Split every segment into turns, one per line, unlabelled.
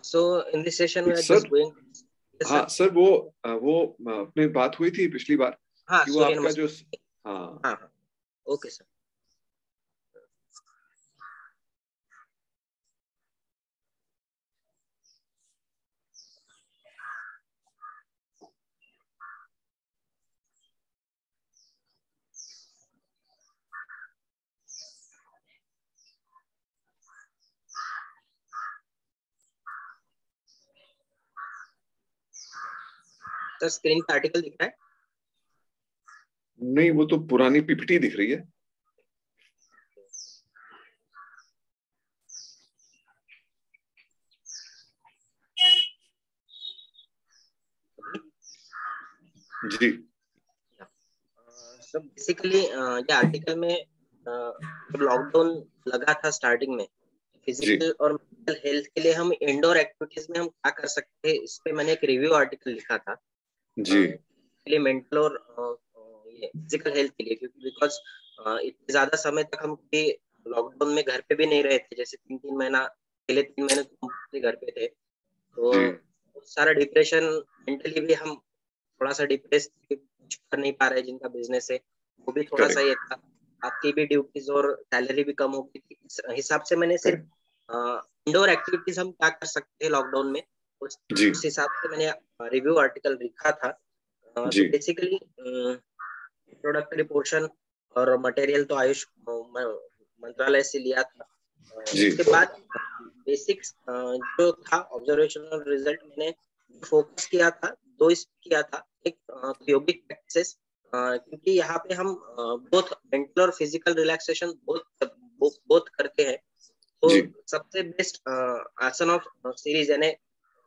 So in this session we are
sir,
just going. Yes,
हाँ sir, वो अपनी बात हुई थी पिछली बार
हाँ,
कि वो
सूर्य
आपका जो,
नमस्कार।
हाँ
हाँ, ओके सर। सर स्क्रीन पे आर्टिकल दिख रहा है?
नहीं, वो तो पुरानी पीपीटी दिख रही है। जी
सर बेसिकली ये आर्टिकल में जब लॉकडाउन लगा था स्टार्टिंग में,
जी
फिजिकल और मेंटल हेल्थ के लिए हम इंडोर एक्टिविटीज में हम क्या कर सकते हैं, इस पे मैंने एक रिव्यू आर्टिकल लिखा था।
जी
के लिए मेंटल और ये फिजिकल हेल्थ के लिए, क्योंकि बिकॉज इतने ज्यादा समय तक हम लॉकडाउन में घर पे भी नहीं रहे थे, जैसे 3-3 महीना पहले 3 महीने तो हम घर पे थे, तो
जी
सारा डिप्रेशन, मेंटली भी हम थोड़ा सा डिप्रेस, कुछ कर नहीं पा रहे, जिनका बिजनेस है वो भी थोड़ा सा
करेक्ट
ये था, आपकी भी ड्यूटीज और सैलरी भी कम हो गई थी। इस हिसाब से मैंने सिर्फ
करेक्ट
इंडोर एक्टिविटीज हम क्या कर सकते हैं लॉकडाउन में, उस
जी
उस हिसाब से मैंने रिव्यू आर्टिकल लिखा था। तो
जी
बेसिकली प्रोडक्टरी पोर्शन और मटेरियल तो आयुष मंत्रालय से लिया था।
जी
उसके बाद बेसिक्स जो था ऑब्जर्वेशनल रिजल्ट, मैंने फोकस किया था, दो इस किया था। एक योगिक प्रैक्टिसेस, क्योंकि यहाँ पे हम बोथ मेंटल और फिजिकल रिलैक्सेशन बोथ करते हैं, तो
जी
सबसे बेस्ट आसन ऑफ सीरीज यानी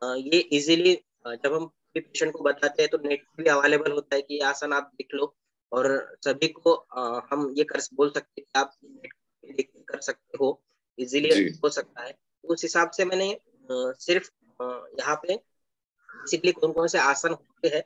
ये इजीली जब हम पेशेंट को बताते हैं तो नेट पे भी अवेलेबल होता है कि ये आसन आप देख लो, और सभी को हम ये कर बोल सकते हैं कि आप नेट पे देख के कर सकते हो, इजीली
जी
हो सकता है। उस हिसाब से मैंने सिर्फ यहाँ पे बेसिकली कौन कौन से आसन होते हैं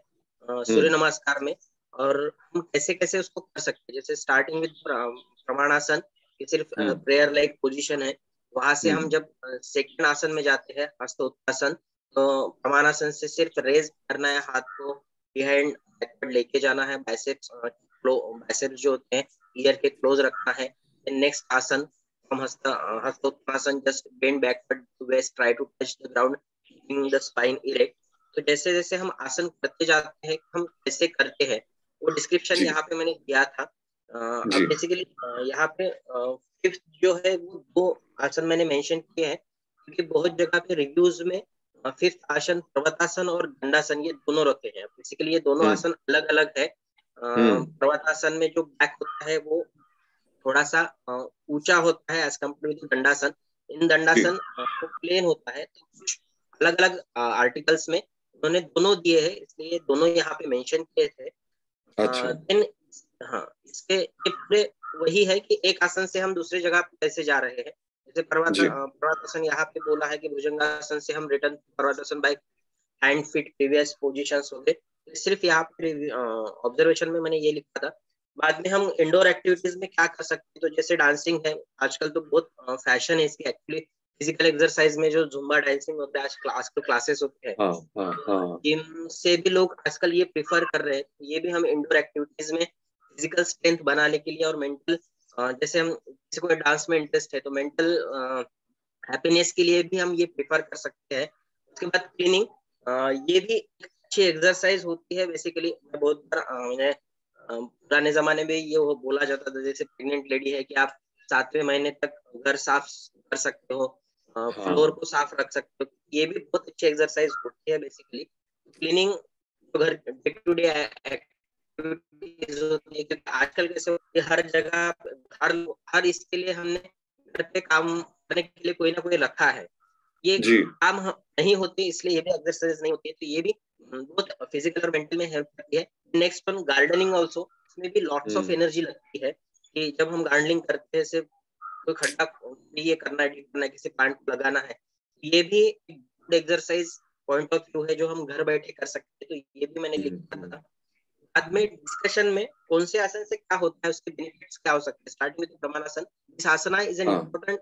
सूर्य
हम्म
नमस्कार में, और हम कैसे कैसे उसको कर सकते हैं, जैसे स्टार्टिंग विद प्रमाणासन, ये सिर्फ
हम्म
प्रेयर लाइक पोजीशन है। वहां से हम
हम्म
जब सेकंड आसन में जाते हैं हस्तोत्तासन, तो प्रमाणासन से सिर्फ रेज करना है, हाथ को बिहाइंड बैकवर्ड लेके जाना है, बाइसेप्स बाइसेप्स जो होते हैं ईयर के क्लोज रखना है। नेक्स्ट आसन हम हस्तोत्तासन, just bend backward to waist, try to touch the ground, keeping the spine erect. तो जैसे जैसे हम आसन करते जाते हैं, हम कैसे करते हैं वो डिस्क्रिप्शन
जी
यहाँ पे मैंने दिया था।
जी
अब बेसिकली यहाँ पे फिफ्थ जो है वो दो आसन मैंने मेंशन किए हैं, क्योंकि बहुत जगह पे रिव्यूज में फिफ्थ आसन पर्वतासन और दंडासन ये दोनों रखे हैं। बेसिकली ये दोनों
हम्म
आसन अलग अलग है।
हम्म
पर्वतासन में जो बैक होता है वो थोड़ा सा ऊंचा होता है एज कम्पेयर टू दंडासन। इन
जी
दंडासन वो प्लेन होता है, तो कुछ अलग अलग आर्टिकल्स में उन्होंने दोनों दिए हैं, इसलिए दोनों यहाँ पे मेंशन किए थे।
अच्छा
देन हाँ, इसके ये पूरे वही है कि एक आसन से हम दूसरी जगह पे कैसे जा रहे हैं। जैसे
जी
पर्वतासन यहाँ पे बोला है कि भुजंगासन से हम रिटर्न पर्वतासन by hand feet previous positions हो गए। सिर्फ यहाँ पे ऑब्जर्वेशन में मैंने ये लिखा था। बाद में हम इंडोर एक्टिविटीज में क्या कर सकते हैं, तो जैसे डांसिंग है, आजकल तो बहुत फैशन है इसकी एक्चुअली। फिजिकल एक्सरसाइज में जो जुम्बा डांसिंग होता है, आज क्लास के क्लासेस होते हैं,
हाँ हाँ हाँ
जिम से भी लोग आजकल ये प्रिफर कर रहे हैं। ये भी हम इंडोर एक्टिविटीज में फिजिकल स्ट्रेंथ बनाने के लिए और मेंटल, जैसे हम किसी को डांस में इंटरेस्ट है तो मेंटल हैप्पीनेस के लिए भी हम ये प्रिफर कर सकते हैं। उसके बाद क्लीनिंग, ये भी एक अच्छी एक्सरसाइज होती है। बेसिकली बहुत बार मैंने पुराने जमाने में ये वो बोला जाता था, जैसे प्रेग्नेंट लेडी है कि आप 7वें महीने तक घर साफ कर सकते हो, फ्लोर
हाँ
को साफ रख सकते हो, ये भी बहुत अच्छी एक्सरसाइज होती है। बेसिकली क्लीनिंग घर डे टू डे एक्टिविटीज होती है, क्योंकि आजकल कैसे होती है, हर जगह हर हर इसके लिए हमने घर पे काम करने के लिए कोई ना कोई रखा है, ये
जी
काम नहीं होते, इसलिए ये भी एक्सरसाइज नहीं होती है। तो ये भी बहुत फिजिकल और मेंटल में हेल्प करती है। नेक्स्ट वन गार्डनिंग ऑल्सो, इसमें भी लॉट्स ऑफ
हम्म
एनर्जी लगती है कि जब हम गार्डनिंग करते हैं, सिर्फ कोई खड्डा ये करना है, करना है, किसी प्लांट को लगाना है, ये भी एक्सरसाइज पॉइंट ऑफ व्यू है जो हम घर बैठे कर सकते हैं। तो ये भी मैंने लिखा
हम्म
था। बाद में डिस्कशन में कौन से आसन से क्या होता है, उसके बेनिफिट्स क्या हो सकते हैं। स्टार्टिंग विद प्रमाणासन। This asana is an important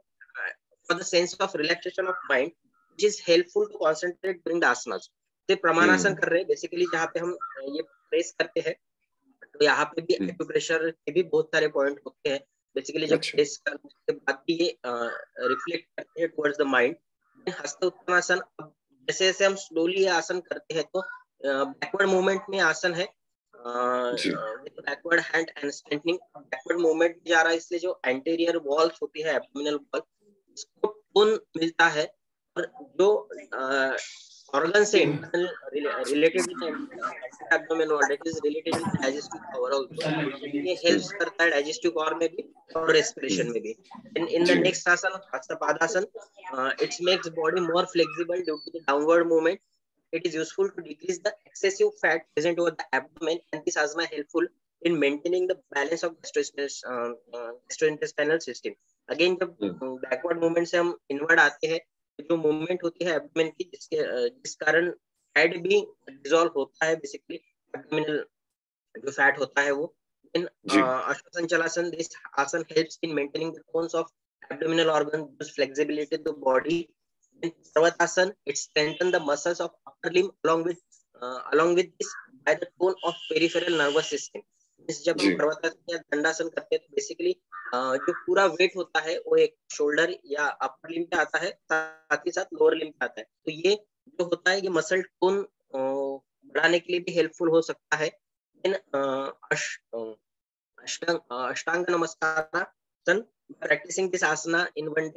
for the sense of relaxation of mind which is helpful to concentrate during the asanas. तो प्रमाणासन कर रहे हैं बेसिकली, जहाँ पे हम ये प्रेस करते हैं, तो यहाँ पे भी एक्यूप्रेशर के भी बहुत सारे पॉइंट होते हैं। बेसिकली जब प्रेस करने के बाद भी ये रिफ्लेक्ट करते हैं टुवर्ड्स द माइंड। हस्त उत्तरासन, जैसे जैसे हम स्लोली ये आसन करते हैं तो बैकवर्ड मूवमेंट में आसन है, backward hand and strengthening. Backward movement जा रहा है, इसलिए जो एंटीरियर वॉल्स होती है एब्डोमिनल वॉल, इसको टोन मिलता है। और जो organ से internal related with the abdomen wall, that is related with the digestive power also, ये helps करता है digestive power में भी और respiration में भी। In the next आसन, Hastapadasana, it makes body more flexible due to the downward movement. It is useful to decrease the excessive fat present over the abdomen, and this asana helpful in maintaining the balance of gastrointestinal system. Again, जब backward movement से हम inward आते हैं, जो movement होती है abdomen की, जिस कारण फैट भी डिसॉल्व होता है, बेसिकली एब्डोमिनल जो फैट होता है वो। इन अश्वसंचलासन, this asana helps in maintaining the tones of abdominal organ, gives flexibility to body. In पर्वतासन, it strengthen the muscles of upper limb along with this by the tone of peripheral nervous system। जब हम पर्वतासन या दंडासन करते हैं तो basically जो पूरा wait होता है वो एक शोल्डर या अपर लिम्ब पे आता है, साथ ही साथ लोअर लिम्ब पे आता है। तो ये जो होता है, ये मसल टोन बढ़ाने के लिए भी हेल्पफुल हो सकता है। अष्टांग नमस्कार, practicing this asana in one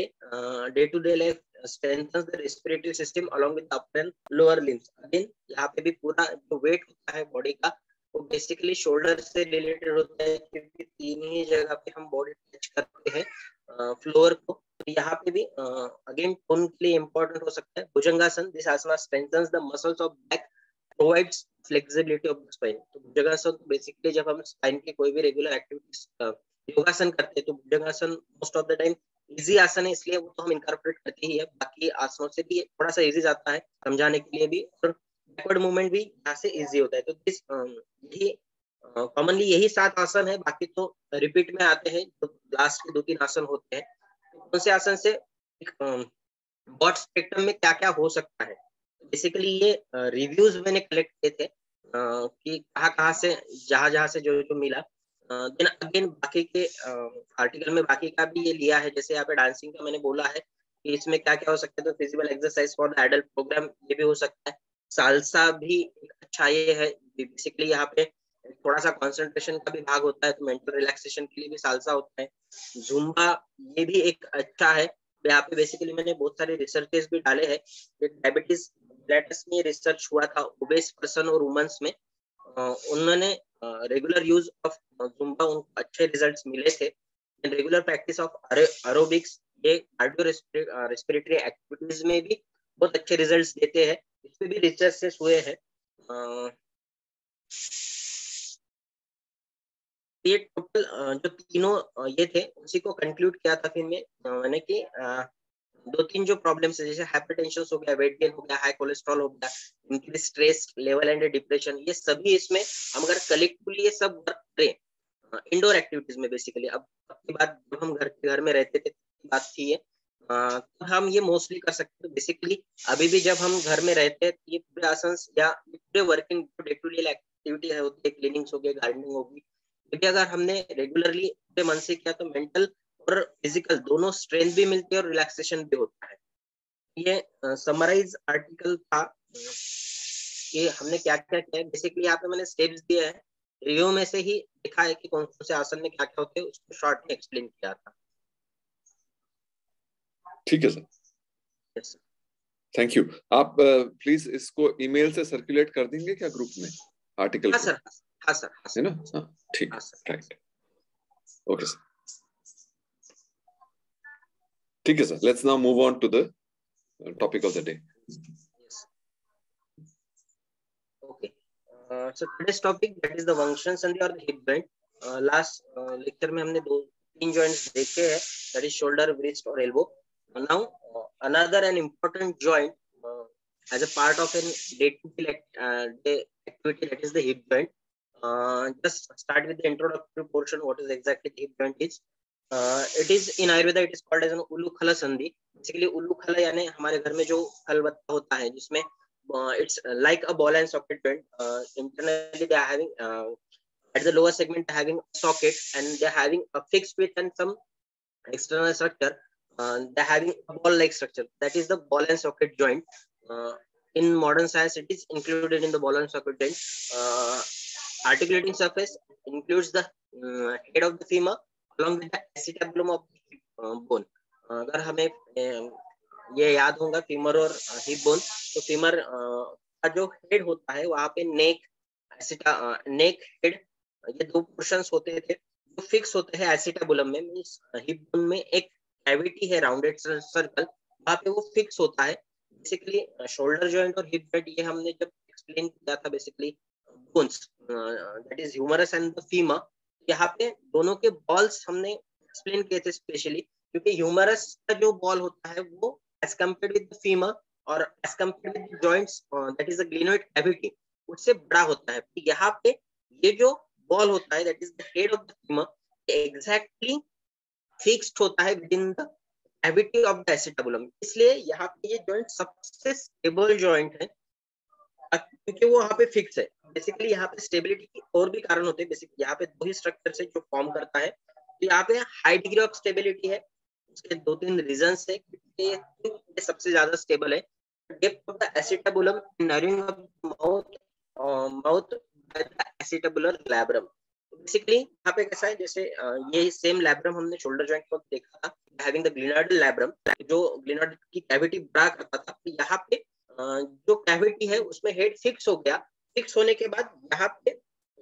day to day life strengthens the respiratory system along with the upper and lower limbs। Again, यहाँ पे भी पूरा जो वेट होता है बॉडी का वो बेसिकली शोल्डर से रिलेटेड होता है, क्योंकि तीन ही जगह पे हम बॉडी टच करते हैं फ्लोर को। तो यहाँ पे भी अगेन टोन के लिए इम्पोर्टेंट हो सकता है। भुजंगासन, this asana strengthens the muscles of back, provides flexibility of the spine. तो भुजंगासन बेसिकली जब हम स्पाइन की कोई भी रेगुलर एक्टिविटीज योगासन करते हैं तो भुजंगासन most of the time easy आसन है, इसलिए वो तो हम इनकॉर्पोरेट करते ही है। बाकी आसनों से भी थोड़ा सा इजी जाता है समझाने के लिए भी, और बैकवर्ड मूवमेंट भी यहाँ से इजी होता है। तो दिस ये कॉमनली यही 7 आसन है, बाकी तो रिपीट में आते हैं, तो लास्ट के 2-3 आसन होते हैं। तो कौन से आसन से ब्रॉड स्पेक्ट्रम में क्या क्या हो सकता है, बेसिकली ये रिव्यूज मैंने कलेक्ट किए थे कि कहाँ से जहाँ से जो जो मिला। देन अगेन बाकी के आर्टिकल में बाकी का भी ये लिया है। जैसे यहाँ पे डांसिंग का मैंने बोला है कि इसमें क्या क्या हो सकता है, तो physical exercise for the adult program ये भी हो सकता है। सालसा भी अच्छा ये है, बेसिकली यहाँ पे थोड़ा सा कंसंट्रेशन का भी भाग होता है, तो मेंटल रिलैक्सेशन के लिए भी सालसा होता है। जुम्बा ये भी एक अच्छा है। यहाँ पे बेसिकली मैंने बहुत सारे रिसर्चेस भी डाले हैं। डायबिटीज ब्लैटस में रिसर्च हुआ था ओबेस पर्सन और वुमेन्स में, उन्होंने रेगुलर यूज ऑफ जुम्बा उनको अच्छे रिजल्ट्स मिले थे। रेगुलर प्रैक्टिस ऑफ एरोबिक्स, ये कार्डियो रेस्पिरेटरी एक्टिविटीज में भी बहुत अच्छे रिजल्ट्स देते हैं। इसमें भी रिसर्चेस हुए हैं। ये टोटल जो तीनों ये थे उसी को कंक्लूड किया था फिर मैंने कि 2-3 जो प्रॉब्लम्स है, जैसे हाइपरटेंशन हो गया, वेट गेन हो गया, हाई कोलेस्ट्रॉल हो गया, increase stress level and depression, ये सभी इसमें हम अगर कलेक्टिवली ये सब वर्क करें इंडोर एक्टिविटीज में। बेसिकली अब की बात जब हम घर में रहते थे बात थी ये, तो हम ये मोस्टली कर सकते हैं। बेसिकली अभी भी जब हम घर में रहते हैं ये पूरे आसन या पूरे working day to day activity है होती है, क्लीनिंग्स हो गई, गार्डनिंग होगी, क्योंकि अगर हमने रेगुलरली पूरे मन से किया तो मेंटल और फिजिकल दोनों स्ट्रेंथ भी मिलती है और रिलैक्सेशन भी होता है। ये समराइज आर्टिकल था कि हमने क्या क्या किया है। बेसिकली यहाँ पे मैंने स्टेप्स दिए हैं, रिव्यू में से ही दिखा है कि कौन कौन से आसन में क्या क्या होते हैं, उसको शॉर्ट में एक्सप्लेन किया था।
ठीक है sir,
yes sir,
thank you. आप प्लीज इसको ईमेल से सर्कुलेट कर देंगे क्या ग्रुप में आर्टिकल?
हाँ सर, हाँ सर,
है ना? हाँ ठीक, राइट, ओके सर, ठीक है sir. Let's now move on to the topic of the day.
Okay, so today's topic that is the functions and the hip joint। Last lecture में हमने 2-3 जॉइंट्स देखे हैं, दैट इज शोल्डर, wrist और elbow। Now another an important joint as a part of an day-to-day activity, that is the hip joint। just start with the introductory portion. What is exactly the hip joint is? It is in Ayurveda it is called as an उल्लू खला संधि. Basically उल्लू खला यानी हमारे घर में जो खलबत्ता होता है जिसमें it's like a ball and socket joint. Internally they are having at the lower segment they are having a socket and they are having a fixed width and some external structure. They are having a ball like structure. That is the ball and socket joint. In modern science it is included in the ball and socket joint. Articulating surface includes the head of the femur along with the acetabulum of the bone. अगर हमें ये याद होगा femur और hip bone, तो femur का जो head होता है वहां पे नेक नेक हेड ये दो पोर्शंस होते थे जो फिक्स होते हैं एसिटाबुलम में. मींस हिप बोन में एक कैविटी है राउंडेड सर्कल, वहां पे वो फिक्स होता है. बेसिकली शोल्डर जॉइंट और हिप जॉइंट ये हमने जब एक्सप्लेन किया था basically bones that is humerus and the femur, यहाँ पे दोनों के बॉल्स हमने एक्सप्लेन किए थे स्पेशली क्योंकि ह्यूमरस का जो बॉल होता है वो as compared with the femur और as compared with the joints that is the glenoid cavity उससे बड़ा होता है. यहाँ पे ये जो बॉल होता है that is the head of the femur exactly fixed होता है with in the cavity of the acetabulum. इसलिए यहाँ पे ये जॉइंट सबसे स्टेबल जॉइंट है क्योंकि वो यहाँ पे फिक्स है. बेसिकली यहाँ पे स्टेबिलिटी के और भी कारण होते हैं. बेसिकली यहाँ पे दो ही स्ट्रक्चर से जो फॉर्म करता है, तो यहाँ पे हाई डिग्री ऑफ स्टेबिलिटी है. उसके दो तीन रीजंस है ये सबसे ज्यादा स्टेबल है. Depth of the acetabulum narrowing of mouth by the acetabular labrum. Basically यहाँ पे कैसा है जैसे ये सेम लैब्रम हमने शोल्डर जॉइंट को देखा था हैविंग द ग्लिनॉइडल लैब्रम जो ग्लिनॉइड की कैविटी बड़ा करता था. तो यहाँ पे जो कैविटी है उसमें हेड फिक्स हो गया. फिक्स होने के बाद यहाँ पे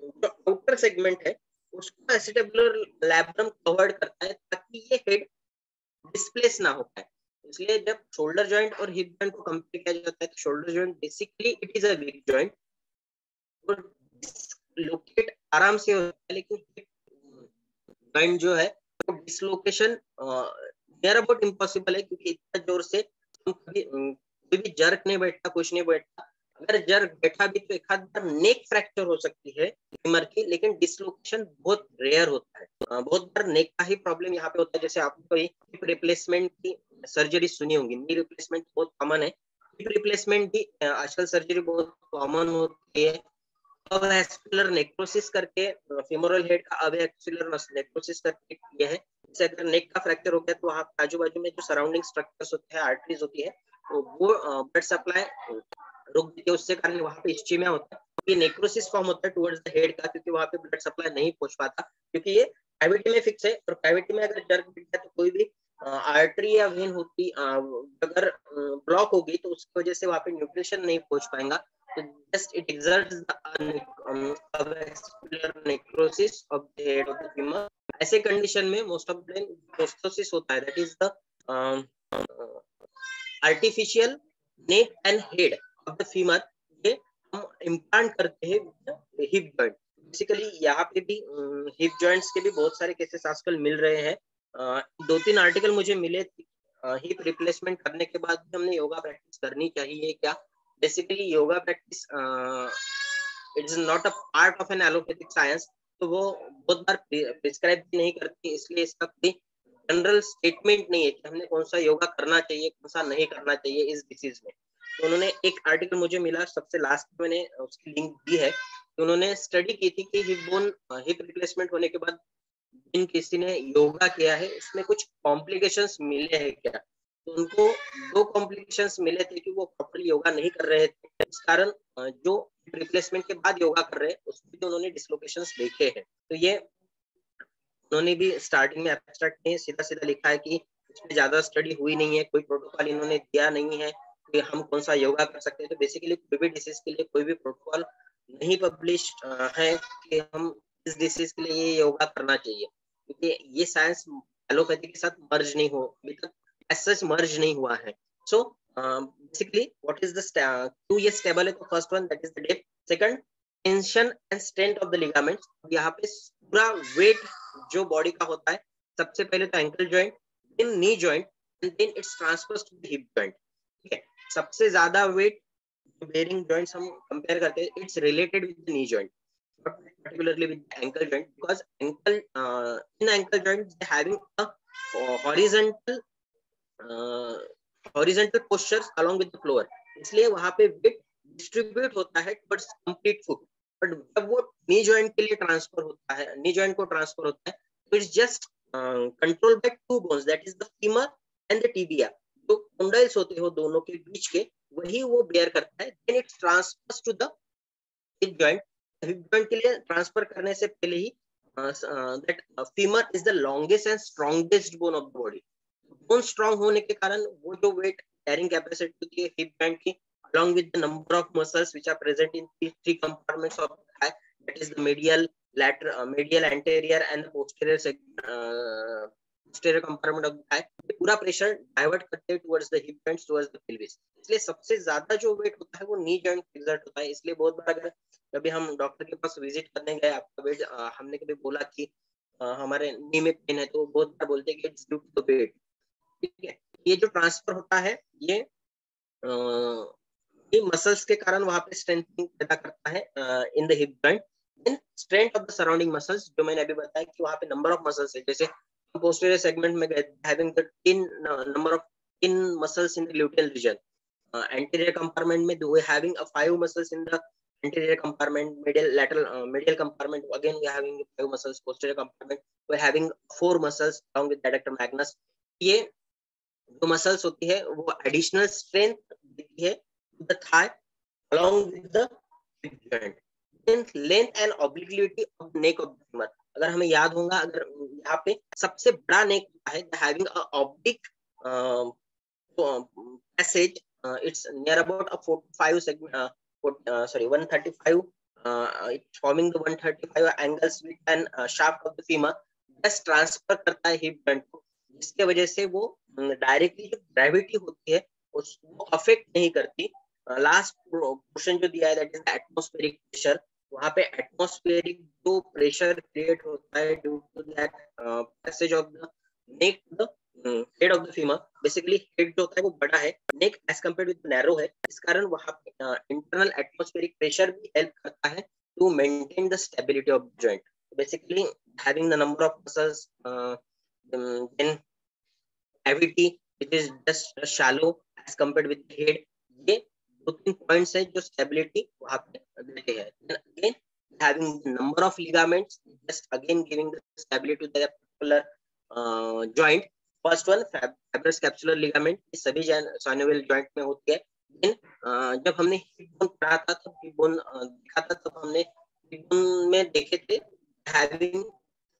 जो आउटर सेगमेंट है उसको एसिटाबुलर लैब्रम कवर्ड करता है ताकि ये हेड डिस्प्लेस ना हो पाए. इसलिए जब शोल्डर जॉइंट और हिप जॉइंट को कंपेयर किया जाता है तो shoulder joint basically it is a weak joint और डिसलोकेट आराम से होता है, लेकिन हिप जॉइंट जो है वो डिसलोकेशन नियर अबाउट इम्पॉसिबल है क्योंकि इतना जोर से हम कभी कोई भी जर्क नहीं बैठता, कुछ नहीं बैठता. अगर जर्क बैठा भी तो एक आध बार नेक फ्रैक्चर हो सकती है फीमर की, लेकिन डिसलोकेशन बहुत रेयर होता है. बहुत बार नेक का ही प्रॉब्लम यहाँ पे होता है. जैसे आपको हिप रिप्लेसमेंट की सर्जरी सुनी होगी, नी रिप्लेसमेंट बहुत कॉमन है. हिप रिप्लेसमेंट भी आजकल सर्जरी बहुत कॉमन होती है. अवैस्कुलर नेक्रोसिस करके फीमोरल हेड का अवैस्कुलर नेक्रोसिस करके ये है. जैसे अगर नेक का फ्रैक्चर हो गया तो वहाँ आजू बाजू में जो सराउंडिंग स्ट्रक्चर्स होते हैं, आर्टरीज होती है, तो वो ब्लड सप्लाई रोक देती है. उससे कारण वहाँ पे इस्चीमिया होता है. ये नेक्रोसिस फॉर्म होता है टुवर्ड्स द हेड का क्योंकि वहाँ पे ब्लड सप्लाई नहीं पहुंच पाता क्योंकि ये कैविटी में फिक्स है. और कैविटी में अगर जर्क दिख जाए तो कोई भी आर्टरी या वेन होती अगर ब्लॉक होगी तो उसकी वजह से वहाँ पे न्यूट्रिशन नहीं पहुंच पाएगा. तो just it exerts the necrosis of the head of the femur. ऐसे कंडीशन में मोस्ट ऑफ द प्रोस्थेसिस होता है that is the artificial neck and head of the femur. ये हम इम्प्लांट करते हैं हिप जॉइंट. बेसिकली यहाँ पे भी हिप जॉइंट्स के भी बहुत सारे केसेस आजकल मिल रहे हैं. 2-3 आर्टिकल मुझे मिले हिप रिप्लेसमेंट करने के बाद भी हमने योगा प्रैक्टिस करनी चाहिए क्या. Basically yoga practice it is not a part of an allopathic science, तो वो बहुत बार प्रिस्क्राइब भी नहीं करती. इसलिए इसका कोई जनरल स्टेटमेंट नहीं है कि हमने कौन सा योगा करना चाहिए कौन सा नहीं करना चाहिए इस डिसीज में. तो उन्होंने एक आर्टिकल मुझे मिला सबसे लास्ट में, मैंने उसकी लिंक दी है. तो उन्होंने स्टडी की थी कि हिप रिप्लेसमेंट होने के बाद जिन किसी ने योगा किया है उसमें कुछ कॉम्प्लिकेशंस मिले हैं क्या. तो उनको 2 कॉम्प्लिकेशंस मिले थे कि वो प्रॉपर्ली योगा नहीं कर रहे थे. इस कारण जो रिप्लेसमेंट के बाद योगा कर रहे हैं उसमें जो उन्होंने डिसलोकेशंस देखे हैं. तो ये उन्होंने भी स्टार्टिंग में एब्स्ट्रैक्ट में सीधा सीधा लिखा है कि इसमें ज्यादा स्टडी हुई नहीं है, कोई प्रोटोकॉल इन्होंने दिया नहीं है कि हम कौन सा योगा कर सकते हैं. तो बेसिकली कोई भी डिसीज के लिए कोई भी प्रोटोकॉल नहीं पब्लिश है कि हम इस डिसीज के लिए ये योगा करना चाहिए क्योंकि ये साइंस एलोपैथी के साथ मर्ज नहीं हो अभी तक एज सच मर्ज नहीं हुआ है. So basically what is the 2 ये स्टेबल है. तो first one that is the depth, second tension and strength of the ligaments. यहाँ पे पूरा वेट जो बॉडी का होता है सबसे पहले तो ankle joint, then knee joint and then it's transfers to the hip joint. ठीक है, सबसे ज्यादा वेट बेयरिंग जॉइंट्स हम कंपेयर करते हैं it's related with the knee joint. particularly with the ankle joint, because ankle in ankle joint they having a horizontal horizontal postures along with the floor, इसलिए वहां पे वेट डिस्ट्रीब्यूट होता है towards complete foot. But जब वो knee joint के लिए transfer होता है, नी जॉइंट को ट्रांसफर होता है, तो it's just control by two bones, that is the femur and the tibia. जो कॉन्डाइल्स होते हो दोनों के बीच के, वही वो बेयर करता है। Then it transfers to the hip joint. Hip joint के लिए ट्रांसफर करने से पहले ही that femur is the longest and strongest bone of the body. Bone strong होने के कारण वो जो वेट कैरिंग कैपेसिटी होती है हिप जॉइंट की, along with the number of muscles which are present in three compartments of the thigh, that is the medial, lateral, medial anterior and the posterior compartment of the thigh, पूरा pressure divert करते हैं towards the hip joints, towards the pelvis। इसलिए सबसे ज्यादा जो wait होता है वो नी जॉइंट एक्सर्ट होता है। इसलिए बहुत बार अगर कभी हम डॉक्टर के पास विजिट करने गए, आपका वेट हमने कभी बोला कि हमारे नी में पेन है, तो बहुत बार बोलते हैं कि it's due to the weight. ठीक है, ये जो ट्रांसफर होता है ये मसल्स के कारण वहां पे स्ट्रेंथनिंग पैदा करता है in the hip joint. Then strength of the surrounding muscles, जो मैंने अभी बताया कि वहां पे नंबर ऑफ मसल्स है, जैसे पोस्टीरियर सेगमेंट में having the 10 number of 10 muscles in the gluteal region. Anterior compartment में we having 5 muscles in the anterior compartment, medial compartment again we are having 5 muscles, posterior compartment we are having 4 muscles along with adductor magnus। ये जो muscles होती है वो additional strength देती है the thigh along with the hip joint। then length and obliquity of the neck of the femur, अगर हमें याद होगा, अगर यहाँ पे सबसे बड़ा नेक है having a oblique passage, it's near about a 45 segment, 135, it's forming the 135 angles with an shaft of the femur, just transfer करता है hip joint को, जिसके वजह से वो डायरेक्टली जो ग्रेविटी होती है उसको अफेक्ट नहीं करती। लास्ट क्वेश्चन जो दिया है दैट इज एटमॉस्फेरिक प्रेशर। वहां पे एटमॉस्फेरिक जो प्रेशर क्रिएट होता है due to that passage of the neck to the head of the femur. Basically head जो होता है वो बड़ा है, neck as compared with narrow है, इस कारण वहां पे इंटरनल एटमॉस्फेरिक प्रेशर भी हेल्प करता है to maintain the stability of the joint. Basically having the number of muscles, then cavity which is just shallow as compared with the head, ये 2-3 points है जो स्टेबिलिटी वहां पे देते हैं। Again having the number of ligaments, just again giving the stability to the particular joint। First one fibrous capsular ligament, ये सभी synovial joint में होती है। देन जब हमने हिप बोन पढ़ा था, तब हिप बोन देखा था, तब हमने हिप बोन में देखे थे having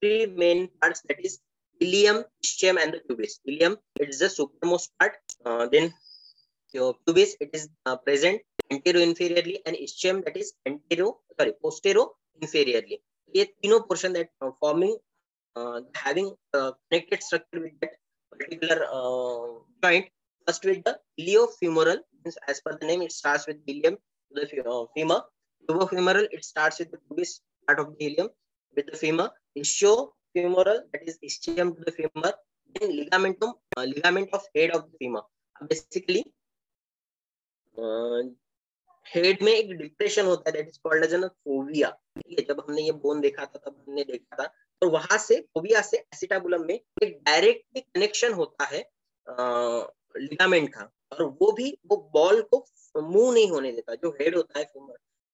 3 main parts, that is ilium, ischium and the pubis। ilium, it is the supermost part, then your pubis, it is present anterior inferiorly, and ischium, that is posterior inferiorly। ये तीनों portion that forming having connected structure with that particular joint, first with the iliofemoral, as per the name it starts with ilium to the femur, pubofemoral it starts with the pubis part of the ilium with the femur, ischio-femoral, that is ischium to the femur, then ligamentum, ligament of head of the femur। Basically head में एक depression होता है that is called as an fovea. ठीक है, जब हमने ये bone देखा था तब हमने देखा था, तो वहां से फोविया से एसिटाबुलम में एक डायरेक्ट कनेक्शन होता है लिगामेंट का, और वो बॉल को मूव नहीं होने देता। जो हेड होता है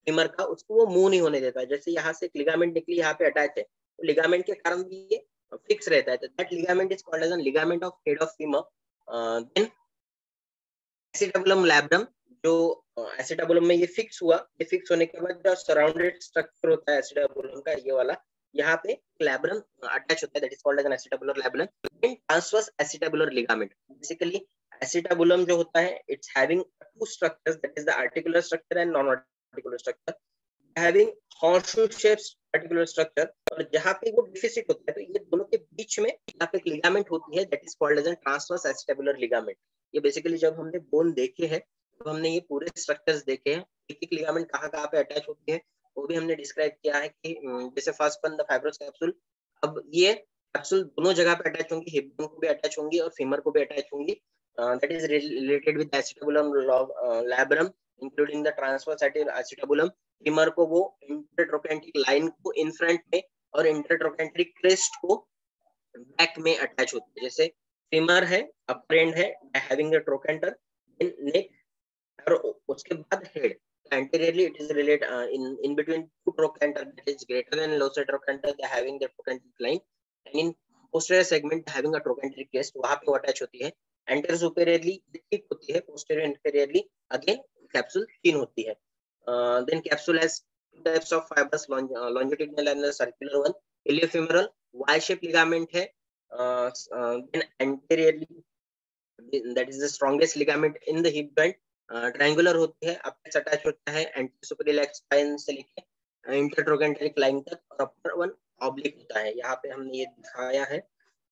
फीमर का, उसको वो मूव नहीं होने देता। जैसे यहाँ से एक लिगामेंट निकली, यहाँ पे अटैच है, तो लिगामेंट के कारण भी ये फिक्स रहता है। That ligament is called as an ligament of head of femur. Then acetabulum labrum, जो एसिटाबुलम में ये फिक्स हुआ, ये फिक्स होने के बाद जो सराउंडेड स्ट्रक्चर होता है एसिटाबुलम का, ये वाला, यहाँ पे लैब्रम अटैच होता है, that is called as an acetabular labrum. Then transverse acetabular ligament. Basically acetabulum जो होता है, it's having 2 structures, that is the articular structure and non articular structure, having horseshoe shaped articular structure. और जहाँ पे वो deficit होता है, तो ये दोनों के बीच में यहाँ पे एक लिगामेंट होती है, that is called as an transverse acetabular ligament. ये बेसिकली जब हमने बोन देखे हैं, तो हमने ये पूरे स्ट्रक्चर्स देखे हैं, एक लिगामेंट कहाँ पे अटैच होती है वो भी हमने डिस्क्राइब किया है कि जैसे first one the fibrous capsule, अब ये कैप्सूल दोनों जगह पे अटैच होंगी, हिप बोन को भी अटैच होंगी और फीमर को भी अटैच होंगी। That is related with acetabulum labrum including the transverse acetabulum. Femur को वो इंटरट्रोकेंट्रिक लाइन को इन फ्रंट में और इंटरट्रोकेंट्रिक क्रेस्ट को बैक में अटैच होती है। जैसे फीमर है, अपर एंड है हैविंग द ट्रोकेंटर, देन नेक और उसके बाद head. Anteriorly it is related in between two trochanter that is greater than lower trochanter, they having the trochanteric line, and in posterior segment having a trochanteric crest, वहां पे attach होती है। anterior superiorly thick होती है, posterior inferiorly again capsule thin होती है। then capsule has two types of fibers, longitudinal and the circular one। iliofemoral Y shape ligament है, then anteriorly that is the strongest ligament in the hip joint, triangular होती है, apex attach होता है anti superior spine से लेके intertrochanteric line तक, और upper one oblique होता है। यहाँ पे हमने ये दिखाया है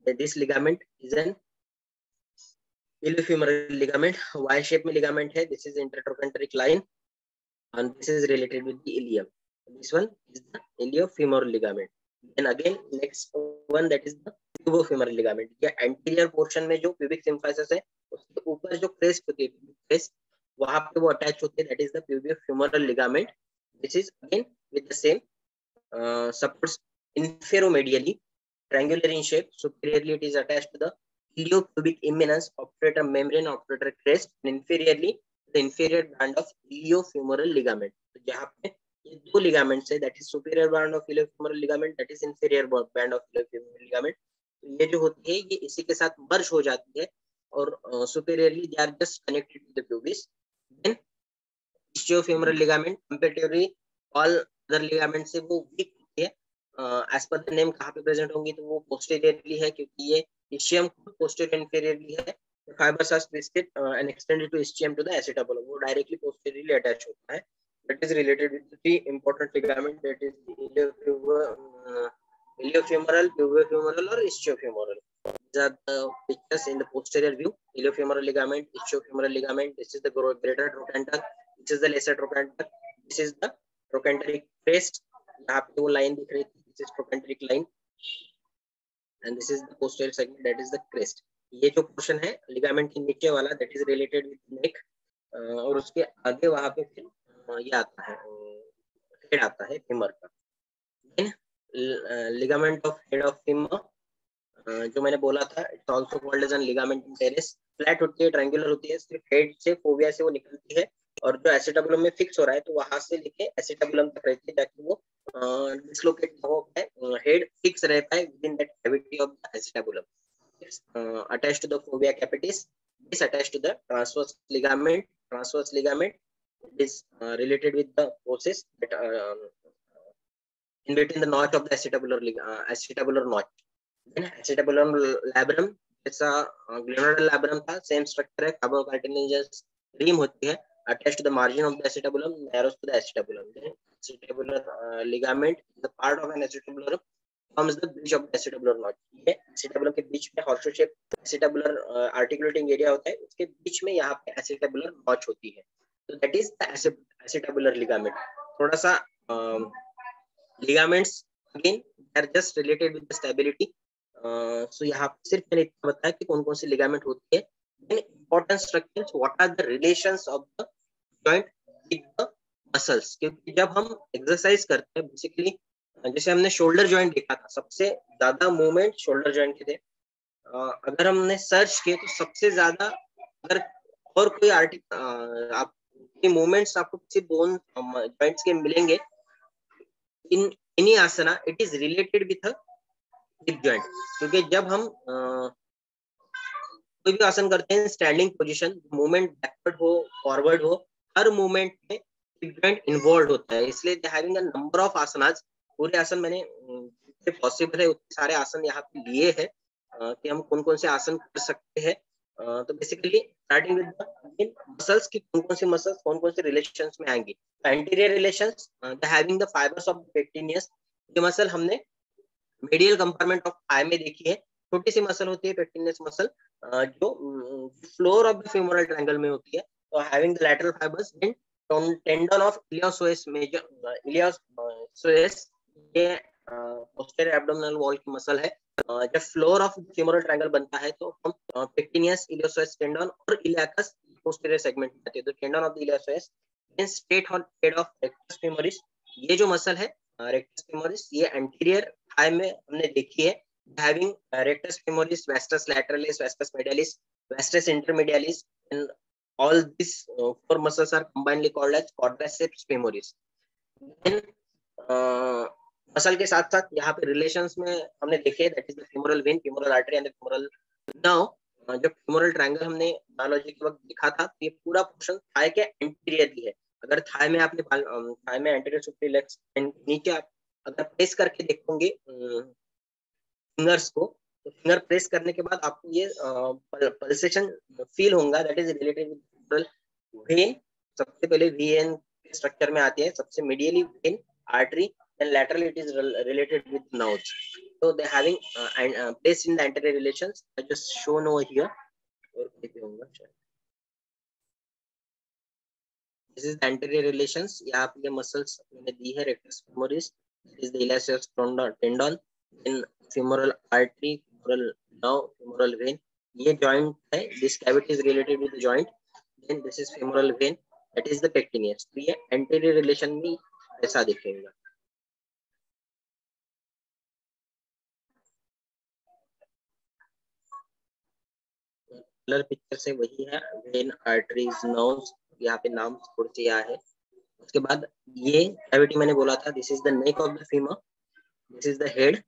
this ligament is an iliofemoral ligament, Y shape में लिगामेंट है, this is intertrochanteric line and this is related with the ilium, this one is the iliofemoral ligament। then again next one that is the pubofemoral ligament, ये anterior portion में जो pubic symphysis है उसके ऊपर जो crest होती है, crest वहां पे वो अटैच होते हैं, that is the pubofemoral ligament। this is again with the same supports inferomedially, triangular in shape, superiorly it is attached to the iliopubic eminence, obturator membrane, obturator crest, and inferiorly the inferior band of iliofemoral ligament। तो जहाँ पे ये दो ligaments है, that is superior band of iliofemoral ligament, that is inferior band of iliofemoral ligament, तो ये जो होती है ये इसी के साथ मर्ज हो जाती है और superiorly they are just connected to the pubis। then ischio-femoral ligament comparatively all other ligament से वो weak होती है, as per the name कहाँ पे प्रेजेंट होंगी, तो वो posteriorly है, क्योंकि ये ischium posterior inferiorly है। The fibers are twisted and extended to ischium to the acetabulum, वो directly posteriorly attach होता है। That is related with the three important ligament, that is iliofemoral, pubofemoral और ischio-femoral। These are the pictures in the posterior view, iliofemoral ligament, ischio-femoral ligament, this is the greater trochanter, this is the lesser trochanter, this is the trochanteric crest, यहाँ पे वो line दिख रही थी, this is trochanteric line, and this is the posterior segment, that is the crest। ये जो portion है ligament के नीचे वाला, that is related with neck, और उसके आगे वहां पे फिर ये आता है, हेड आता है फीमर का। then ligament of head of femur, जो मैंने बोला था, it's also called as an ligament in teres, flat होती है, ट्रायंगुलर होती है, सिर्फ हेड से फोविया से वो निकलती है और जो एसिटाबुलम में फिक्स हो रहा है तो वहां से लेके एसिटाबुलम तक रहती है, ताकि वो डिस्लोकेट हो पाए, हेड फिक्स रह पाए with in that cavity of the acetabulum. attached to the fovea capitis, is attached to the transverse ligament, is related with the process that in between the notch of the acetabular notch। then acetabulum labrum, जैसा ग्लेनोडल labrum था, same structure है, कार्बोकार्टिलेजिनस rim होती है, attached to the margin of the acetabulum, narrows to the acetabulum। then acetabular ligament, the part of an acetabulum forms the bridge of the acetabular notch। ये acetabulum के बीच में horseshoe shape acetabular articulating area होता है, उसके बीच में यहाँ पे acetabular notch होती है, तो that is the acetabular ligament। थोड़ा सा ligaments again they are just related with the stability, so यहाँ पे सिर्फ मैंने इतना बताया कि कौन कौन सी लिगामेंट होती है। then important structures, what are the relations of the joint with the muscles, क्योंकि जब हम एक्सरसाइज करते हैं बेसिकली, जैसे हमने शोल्डर जॉइंट देखा था, सबसे ज्यादा मूवमेंट शोल्डर जॉइंट के थे। अगर हमने सर्च किए तो सबसे ज्यादा अगर और कोई आप मूवमेंट्स आपको किसी बोन जॉइंट्स के मिलेंगे in any asana, it is related with hip joint, क्योंकि जब हम कोई भी आसन करते हैं स्टैंडिंग पोजीशन, मूवमेंट बैकवर्ड हो फॉरवर्ड हो, हर मूवमेंट में हिप जॉइंट इन्वॉल्व होता है, इसलिए they having a number of asanas. पूरे आसन मैंने जितने पॉसिबल है उतने सारे आसन यहाँ पे लिए हैं कि हम कौन कौन से आसन कर सकते हैं। तो बेसिकली स्टार्टिंग विद मसल्स की कौन कौन से मसल्स कौन कौन से रिलेशंस में आएंगी। Anterior relations, they having the fibres of pectineus, ये मसल हमने मेडियल कंपार्टमेंट ऑफ आई में देखी है, छोटी सी मसल होती है पेक्टिनियस मसल, जो floor of the femoral triangle में होती है, तो having the lateral fibres. Then tendon of iliopsoas major, iliopsoas ये पोस्टीरियर एब्डोमिनल वॉल की मसल है। जब फ्लोर ऑफ फेमोरल ट्रायंगल बनता है तो हम पेक्टिनियस, इलियोसोएस टेंडन और इलियाकस पोस्टीरियर सेगमेंट में आते हैं, तो tendon of the iliopsoas straight head of rectus femoris, ये जो मसल है रेक्टस फेमोरिस, ये एंटीरियर थाई में हमने देखी है, having rectus femoris, vastus lateralis, vastus medialis, vastus intermedialis, and all these four muscles are combinedly called as quadriceps femoris. Then muscle के साथ साथ यहाँ पे रिलेशंस में हमने देखे, that is the femoral when, femoral artery and the femoral nerve. जब femoral triangle हमने बायोलॉजी के वक्त दिखा था, तो ये पूरा पोर्शन थाई के एंटीरियर ही है। अगर थाई में आपने थाई में एंटीरियर सुपीरियर लेग्स नीचे आप अगर प्रेस करके देखोगे फिंगर्स को, तो फिंगर प्रेस करने के बाद आपको ये पल्सेशन फील होगा, that is related with when. सबसे पहले वेन स्ट्रक्चर में आती है, सबसे medially when, artery, and laterally it is related with nerves. So they having place in the anterior relations. I just shown over here. This is the anterior relations. यहाँ पे ये muscles मैंने दी है, rectus femoris, this is the iliac tendon, in femoral artery, femoral nerve, femoral vein. ये joint है, this cavity is related with the joint. Then this is femoral vein, that is the pectineus. तो ये anterior relation में ऐसा दिखेगा। Colour picture से वही है, वेन, आर्टरीज, नर्व्स, यहाँ पे नाम थोड़े से यहाँ है। उसके बाद ये कैविटी मैंने बोला था, this is the neck of the femur, this is the head,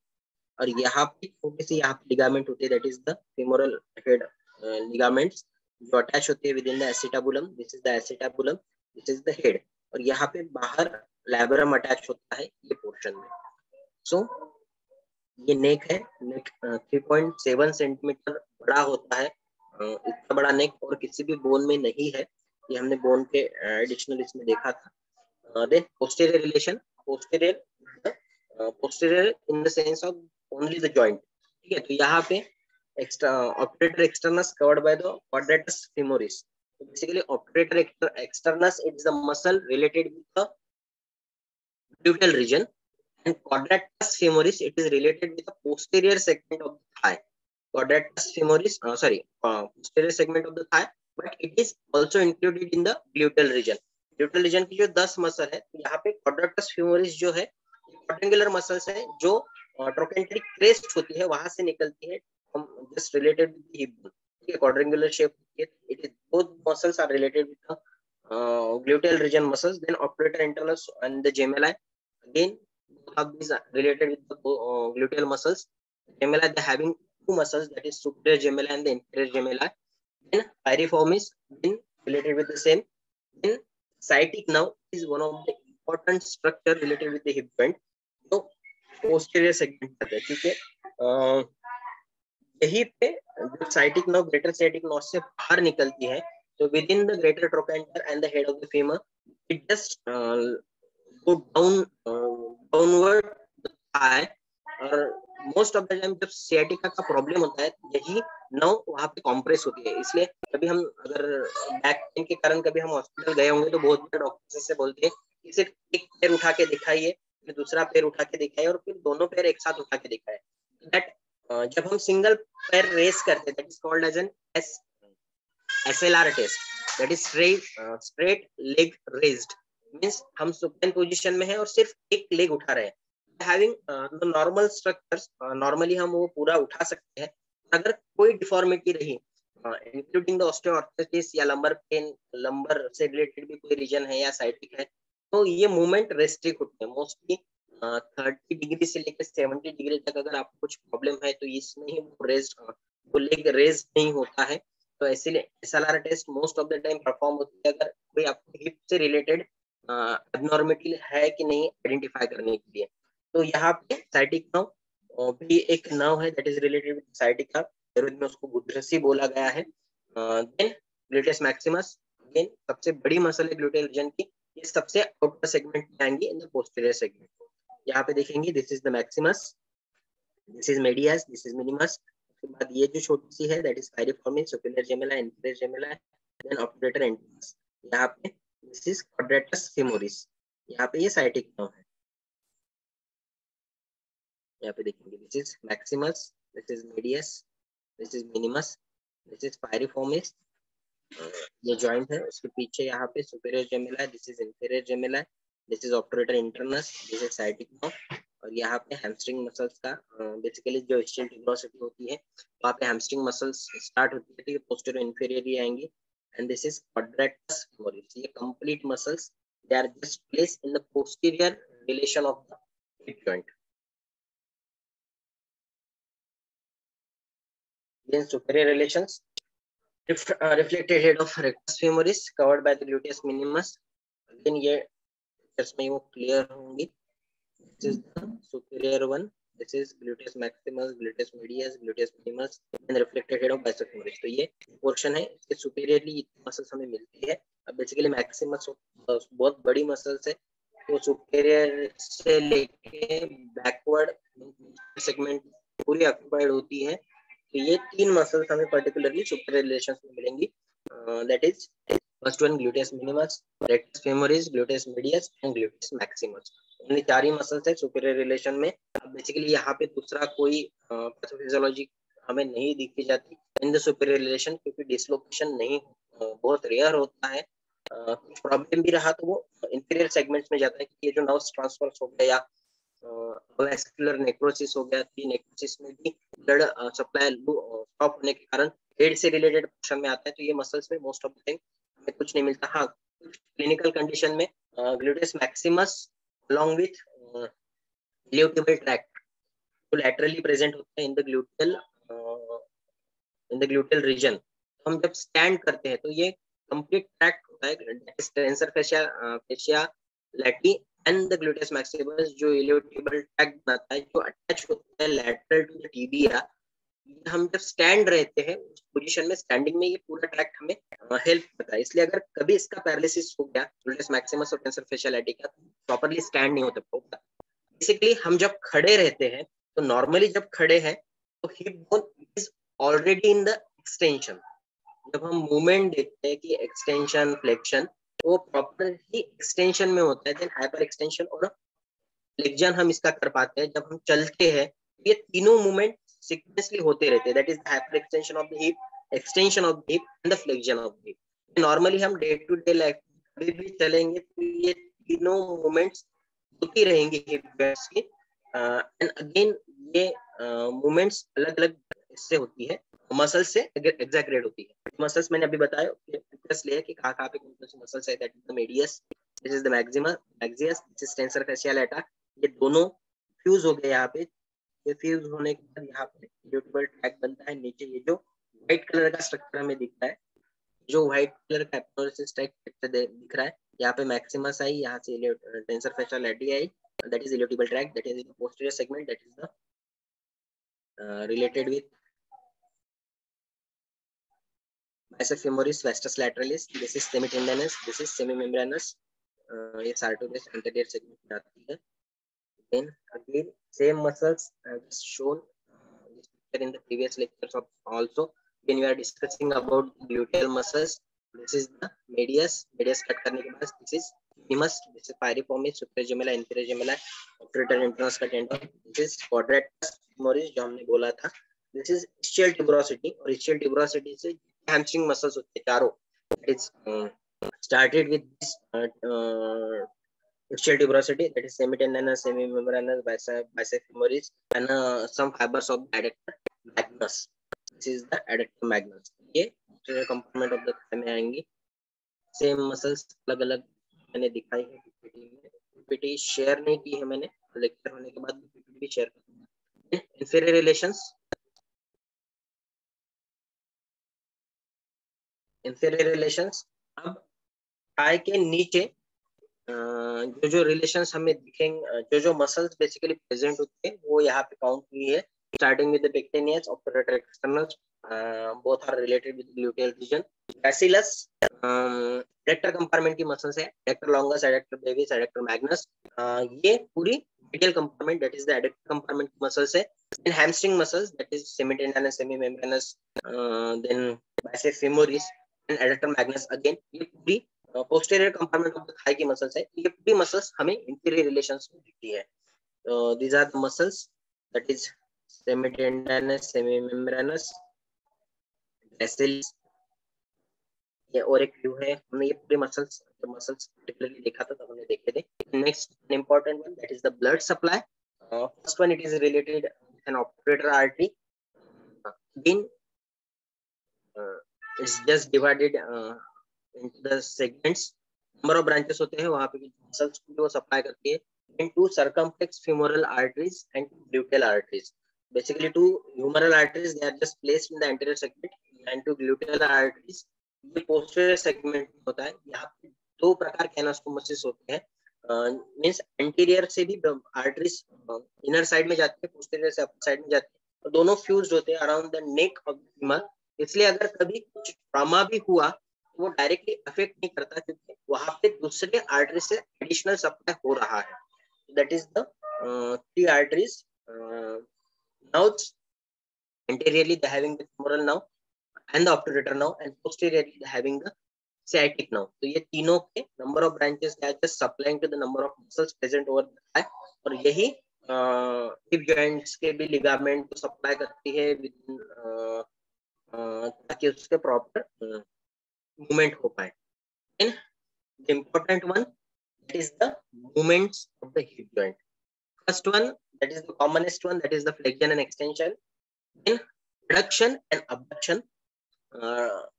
और यहाँ पे छोटे से यहाँ पे लिगामेंट होते हैं, that is the femoral head ligaments जो अटैच होते हैं with in the acetabulum, this is the acetabulum, this is the head, और यहाँ पे बाहर लैबरम अटैच होता है ये पोर्शन में। सो ये नेक है, नेक 3.7 सेंटीमीटर बड़ा होता है। इतना बड़ा नेक और किसी भी बोन में नहीं है, ये हमने बोन के एडिशनल इसमें देखा था। Then posterior relation, posterior in the sense of only the joint, ठीक है। तो यहाँ पे obturator externus covered by the quadratus femoris. तो basically obturator externus is the muscle related with the gluteal region, and quadratus femoris, it is related with the posterior segment of the thigh. Quadratus femoris, posterior segment of the thigh, but it is also included in the gluteal region. Gluteal region की जो 10 muscle है, तो यहाँ पे quadratus femoris जो है quadrangular muscles है जो trochanteric crest होती है वहां से निकलती है, just related with the hip bone, ठीक है, quadrangular shape, it is both muscles are related with the gluteal region muscles. Then operator internus and the gemelli, again both of these are related with the gluteal muscles. Gemella, they having two muscles, that is superior gemella and the inferior gemella. Then piriformis, then related with the same. Then sciatic nerve is one of the important structure related with the hip joint. तो posterior segment है, ठीक है। यही पे जो sciatic nerve greater sciatic nerve से बाहर निकलती है, तो within the greater trochanter and the head of the femur, it just go downward the thigh, और मोस्ट ऑफ द टाइम जब सियाटिका का प्रॉब्लम होता है यही नर्व वहां पे कॉम्प्रेस होती है। इसलिए कभी हम अगर बैक पेन के कारण कभी हम हॉस्पिटल गए होंगे तो बहुत बार डॉक्टर से बोलते हैं कि सिर्फ एक पैर उठा के दिखाइए, फिर दूसरा पैर उठा के दिखाइए, और फिर दोनों पैर एक साथ उठा के दिखाए। दैट जब हम सिंगल पैर रेस करते हैं, that is called as an SLR test, that is straight leg raised, means हम सुपाइन पोजीशन में है और सिर्फ एक लेग उठा रहे हैं। Having the normal structures, normally हम वो पूरा उठा सकते हैं। अगर कोई डिफॉर्मिटी रही, इंक्लूडिंग द ऑस्टियोआर्थराइटिस या लंबर पेन, लंबर से रिलेटेड भी कोई रीजन है या साइटिक है, तो ये मूवमेंट रेस्ट्रिक्ट होते हैं। मोस्टली 30 डिग्री से लेकर 70 डिग्री तक अगर आपको कुछ प्रॉब्लम है तो इसमें ही वो लेग रेज नहीं होता है। तो इसीलिए SLR test most of the time perform होती है अगर कोई आपको हिप से रिलेटेड एबनॉर्मिटी है कि नहीं आइडेंटिफाई करने के लिए। तो यहाँ पे साइटिक नर्व भी एक नर्व है, that is related with sciatica, में उसको गुडरसी बोला गया है। देन ग्लूटेस मैक्सिमस, अगेन सबसे बड़ी मसल है ग्लूटेल रीजन की, ये सबसे आउटर सेगमेंट में आएंगे इन द पोस्टीरियर सेगमेंट। यहाँ पे देखेंगे this is the maximus, this is medius, this is minimus. उसके बाद ये जो छोटी सी है that is piriformis, superior gemellus, inferior gemellus, then obturator internus. यहाँ पे दिस इज क्वाड्रेटस फेमोरिस, यहाँ पे ये साइटिक नर्व है। यहाँ पे देखेंगे this is maximus, this is medius, this is minimus, this is piriformis, ये जॉइंट है, उसके पीछे यहाँ पे सुपीरियर जेमिला है, दिस इज इंफीरियर जेमिला है, this is obturator internus, this is sciatic nerve, और यहाँ पे हैमस्ट्रिंग मसल्स का बेसिकली जो स्टिल ट्यूबरोसिटी होती है वहाँ पे हैमस्ट्रिंग मसल्स स्टार्ट होती है, ठीक है, पोस्टीरियर इंफीरियर ही आएंगी, and this is quadratus femoris, ये complete muscles they are just placed in the posterior relation of the hip joint. Then superior relations, reflected head of rectus femoris covered by the gluteus minimus. Again ये pictures में वो clear होंगी. This is the superior one. This is gluteus maximus, gluteus medius, gluteus minimus, and reflected head of bicep femoris. तो ये portion है, इसके superiorly muscles हमें मिलती है. अब basically maximus बहुत बड़ी muscles है, तो superior से लेके backward segment पूरी occupied होती है. तो ये तीन मसल्स हमें पर्टिकुलरली सुपीरियर रिलेशंस में मिलेंगी. That is first one gluteus minimus, rectus femoris, gluteus medius and gluteus maximus. इन चार ही मसल्स है सुपीरियर रिलेशन में. बेसिकली यहाँ पे दूसरा कोई पैथोफिजियोलॉजी हमें नहीं दिखी जाती इन द सुपीरियर रिलेशन, क्योंकि डिसलोकेशन नहीं बहुत रेयर होता है. कुछ प्रॉब्लम भी रहा तो वो इंफीरियर सेगमेंट्स में जाता है, कि ये जो नर्व्स ट्रांसफर हो गया या वेस्कुलर नेक्रोसिस हो गया, तो नेक्रोसिस में भी ब्लड सप्लाई स्टॉप होने के कारण हेड से रिलेटेड पोर्शन में आता है. तो ये मसल्स में मोस्ट ऑफ द टाइम हमें कुछ नहीं मिलता. हाँ, क्लिनिकल कंडीशन में gluteus maximus along with iliotibial tract तो लैटरली प्रेजेंट होते हैं इन द ग्लूटेल रीजन. तो हम जब स्टैंड करते हैं तो ये कंप्लीट ट्रैक्ट होता है, tensor fasciae latae and the gluteus maximus जो इलियोटिबल ट्रैक्ट बनाता है, जो अटैच होता है लैटरल टू द टिबिया. हम जब स्टैंड रहते हैं उस पोजीशन में, स्टैंडिंग में ये पूरा ट्रैक्ट हमें हेल्प करता है. इसलिए अगर कभी इसका पैरालिसिस हो गया ग्लूटेस मैक्सिमस और टेंसर फेशिया लैटी का, प्रॉपर्ली स्टैंड नहीं होता. बेसिकली हम जब खड़े रहते हैं तो नॉर्मली जब खड़े हैं तो hip bone is already in the extension. जब हम मूवमेंट देखते हैं कि एक्सटेंशन फ्लेक्शन, वो प्रॉपर ही एक्सटेंशन में होता है. देन हाइपर एक्सटेंशन और फ्लेक्शन हम इसका कर पाते हैं जब हम चलते हैं. ये तीनों मूवमेंट सीक्वेंसली होते रहते हैं. That is the hyper extension of the hip, extension of the hip and the flexion of the hip. Normally हम डे टू डे लाइफ कभी भी चलेंगे तो ये तीनों मूवमेंट्स होती रहेंगी हिप जॉइंट्स की. एंड अगेन ये मूवमेंट्स अलग अलग इससे होती है, मसल्स से एग्जैगरेट होती है. मसल्स मैंने अभी बताया प्लस ले कि कहाँ पे कौन सी मसल्स है. That is the medius, this is the maximus, maximus, this is tensor fasciae latae. ये दोनों फ्यूज हो गए यहाँ पे. ये फ्यूज होने के बाद यहाँ पे इलियोटिबल ट्रैक्ट बनता है. नीचे ये जो व्हाइट कलर का स्ट्रक्चर हमें दिखता है, जो व्हाइट कलर का एप्नोसिस टाइप दिख रहा है, यहाँ पे मैक्सिमस आई, यहाँ से टेंसर फेशिया लैटी आई. That is iliotibial tract, that is the posterior segment, that is the related with bicep femoris, vastus lateralis. This is semitendinous, this is semimembranous. ये sartorius anterior segment में आती है. Then again same muscles as shown in the previous lectures also. When we are discussing about gluteal muscles, this is the medius. Medius cut करने के बाद this is minimus, this is piriformis, superior gemella, inferior gemella, obturator internus का tendon. This is quadratus femoris जो हमने बोला था. This is ischial tuberosity, और ischial tuberosity से hamstring muscles होते हैं चारों. It's started with this ischial tuberosity, that is semitendinous, semimembranous, bicep femoris, and some fibers of the adductor magnus. This is the adductor magnus. ये component of the thigh में आएंगी. Same muscles अलग अलग मैंने दिखाई है PPT में. PPT share नहीं की है मैंने, लेक्चर होने के बाद PPT शेयर करूंगा. Inferior relations, inferior relations. अब थाई के नीचे जो रिलेशंस हमें दिखेंगे, जो मसल्स बेसिकली प्रेजेंट होते हैं वो यहाँ पे काउंट हुई है. Starting with the pectineus, obturator externus, both are related with gluteal region. Basically adductor compartment की मसल्स है, adductor longus, adductor brevis, adductor magnus. ये पूरी medial compartment, that is the adductor compartment muscles है. Then hamstring muscles, that is semitendinous, semimembranous, then bicep femoris and adductor magnus. Again ये पूरी posterior compartment of the thigh की muscles है. ये पूरी muscles हमें inferior relations में दिखती है. These are the muscles, that is semitendinous, semimembranous, gracilis, ये और एक व्यू है, हमने ये पूरे मसल्स पर्टिकुलरली देखा था तब हमने देखे थे. Next important one that is the blood supply. First one it is related an operator artery. Then it's just divided into the segments. Number of branches होते हैं वहाँ पे मसल्स को वो सप्लाई करती है. And two circumflex femoral arteries and gluteal arteries. Basically two humeral arteries, they are just placed in the anterior segment, and two gluteal arteries ये posterior segment में होता है. यहाँ पे दो प्रकार के एनास्टोमोसिस होते हैं. मीन्स एंटीरियर से भी आर्टरीज इनर साइड में जाती है, पोस्टीरियर से अपर साइड में जाती है, और दोनों फ्यूज्ड होते हैं around the neck of the femur. इसलिए अगर कभी कुछ ट्रॉमा भी हुआ तो वो डायरेक्टली अफेक्ट नहीं करता, क्योंकि वहां पे दूसरे आर्टरी से एडिशनल सप्लाई हो रहा है. That is the three arteries. Now anteriorly they having the femoral now and the obturator now, and posteriorly they having the sciatic now. तो ये तीनों के number of branches are just supplying to the number of muscles present over the thigh, और यही hip joints के भी ligament को supply करती है ताकि उसके proper movement हो पाए. And the important one that is the movements of the hip joint. First one, that is the commonest one, that is the flexion and extension. Then adduction and abduction.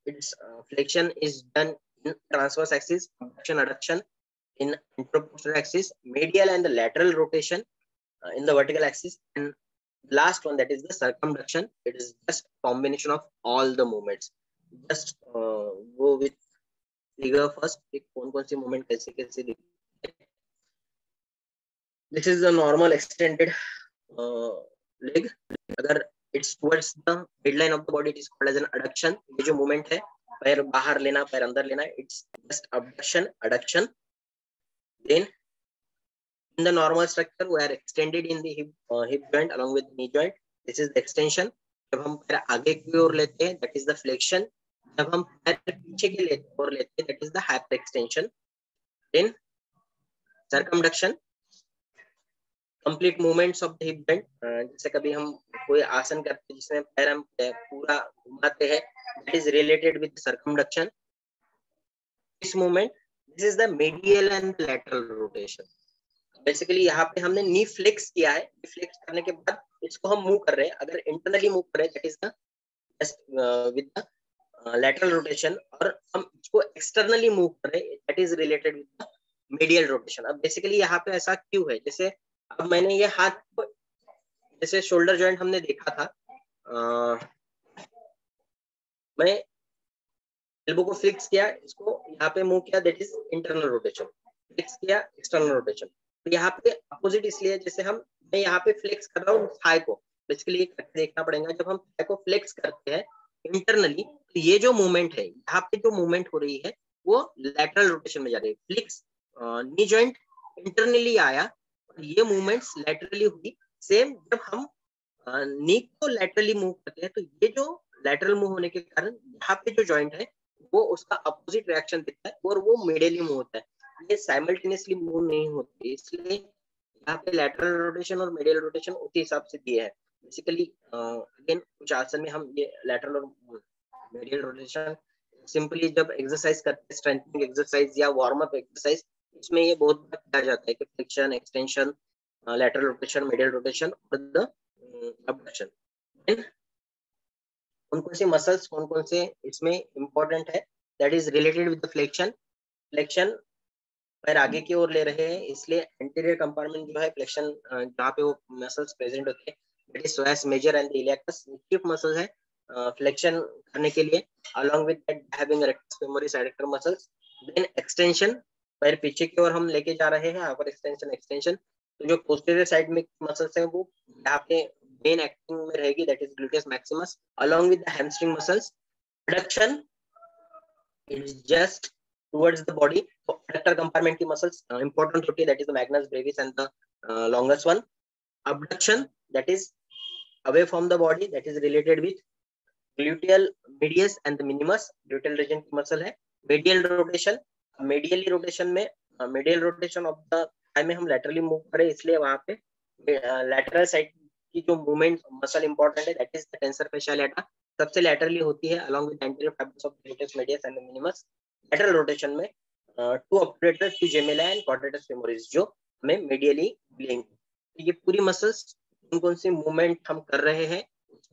Its flexion is done in transverse axis, abduction, adduction in anteroposterior axis, medial and the lateral rotation in the vertical axis, and last one that is the circumduction. It is just combination of all the movements. Just go with figure first. कौन कौन सी movement कैसे कैसे दिखती है. This is the normal extended leg. अगर it's towards the midline of the body, it is called as an adduction. ये जो movement है, पैर बाहर लेना, पैर अंदर लेना, it's just abduction, adduction. Then in the normal structure we are extended in the hip joint along with knee joint. This is the extension. जब हम पैर आगे की ओर लेते हैं, that is the flexion. जब हम पैर पीछे की ओर लेते हैं, that is the hyperextension. Then circumduction, complete movements of the hip joint. जैसे कभी हम कोई आसन करते हैं जिसमें पैर हम पूरा घुमाते हैं, that is related with circumduction. This movement, this is the medial and lateral rotation. Basically यहाँ पे हमने नी फ्लेक्स किया है, फ्लेक्स करने के बाद इसको हम मूव कर रहे हैं. अगर इंटरनली मूव कर रहे हैं, that is the with the lateral rotation, और हम इसको एक्सटर्नली मूव कर रहे हैं, that is related with the medial rotation. अब बेसिकली यहाँ पे ऐसा क्यों है, जैसे अब मैंने ये हाथ को, जैसे शोल्डर जॉइंट हमने देखा था, मैं एल्बो को फ्लिक्स किया, इसको यहाँ पे मूव किया, that is internal rotation. Flix किया, एक्सटर्नल रोटेशन. तो यहाँ पे अपोजिट इसलिए, जैसे मैं यहाँ पे फ्लेक्स कर रहा हूँ थाई को, बेसिकली देखना पड़ेगा. जब हम थाई को फ्लेक्स करते हैं इंटरनली, तो ये जो मूवमेंट है, यहाँ पे जो मूवमेंट हो रही है वो लैटरल रोटेशन में जा रही है. फ्लिक्स नी जॉइंट इंटरनली आया, ये मूवमेंट्स लैटरली हुई. सेम जब हम नी को लैटरली मूव करते हैं, तो ये जो लैटरल मूव होने के कारण यहाँ पे जो जॉइंट है वो उसका अपोजिट रिएक्शन देता है, और वो मेडियली मूव होता है. ये साइमल्टेनियसली मूव नहीं होती, इसलिए यहाँ पे लैटरल रोटेशन और मेडियल रोटेशन उसी हिसाब से दिए हैं. बेसिकली अगेन कुछ आसन में हम ये लैटरल और मेडियल रोटेशन सिंपली जब एक्सरसाइज करते हैं, स्ट्रेंथनिंग एक्सरसाइज या वार्म अप एक्सरसाइज, इसमें ये बहुत बार किया जाता है कि flexion, extension, lateral rotation, medial rotation और the abduction. कौन-कौन से मसल्स, कौन-कौन से इसमें इम्पोर्टेंट है, that is related with the flexion. Flexion पैर आगे की ओर ले रहे हैं, इसलिए anterior compartment जो है flexion जहाँ पे वो मसल्स प्रेजेंट होते हैं, that is psoas major and the iliacus, chief muscle है flexion करने के लिए, along with that having rectus femoris adductor muscles. Then extension, पैर पीछे की ओर हम लेके जा रहे हैं, upper extension, extension. तो जो पोस्टीरियर साइड में मसल्स हैं वो यहाँ पे मेन एक्टिंग में रहेगी, that is ग्लूटेस maximus along with the hamstring muscles. Adduction is just towards the body. तो एडक्टर कंपार्टमेंट की मसल्स इंपॉर्टेंट होती है, that is the Magnus Brevis and the longest one. Abduction that is away from the body, that is related with gluteal medius and the minimus. Gluteal region की muscle है. Medial rotation, मेडियली rotation में medial rotation of the में हम laterally move करें, इसलिए वहां पे lateral side की जो मूवमेंट मसल इंपॉर्टेंट है, that is the tensor fasciae latae. सबसे लैटरली होती है along with anterior fibres of gluteus medius and minimus. Lateral rotation में two obturator two gemelli and quadratus femoris जो हमें मीडियली लिंक। ये पूरी मसल्स कौन कौन सी मूवमेंट हम कर रहे हैं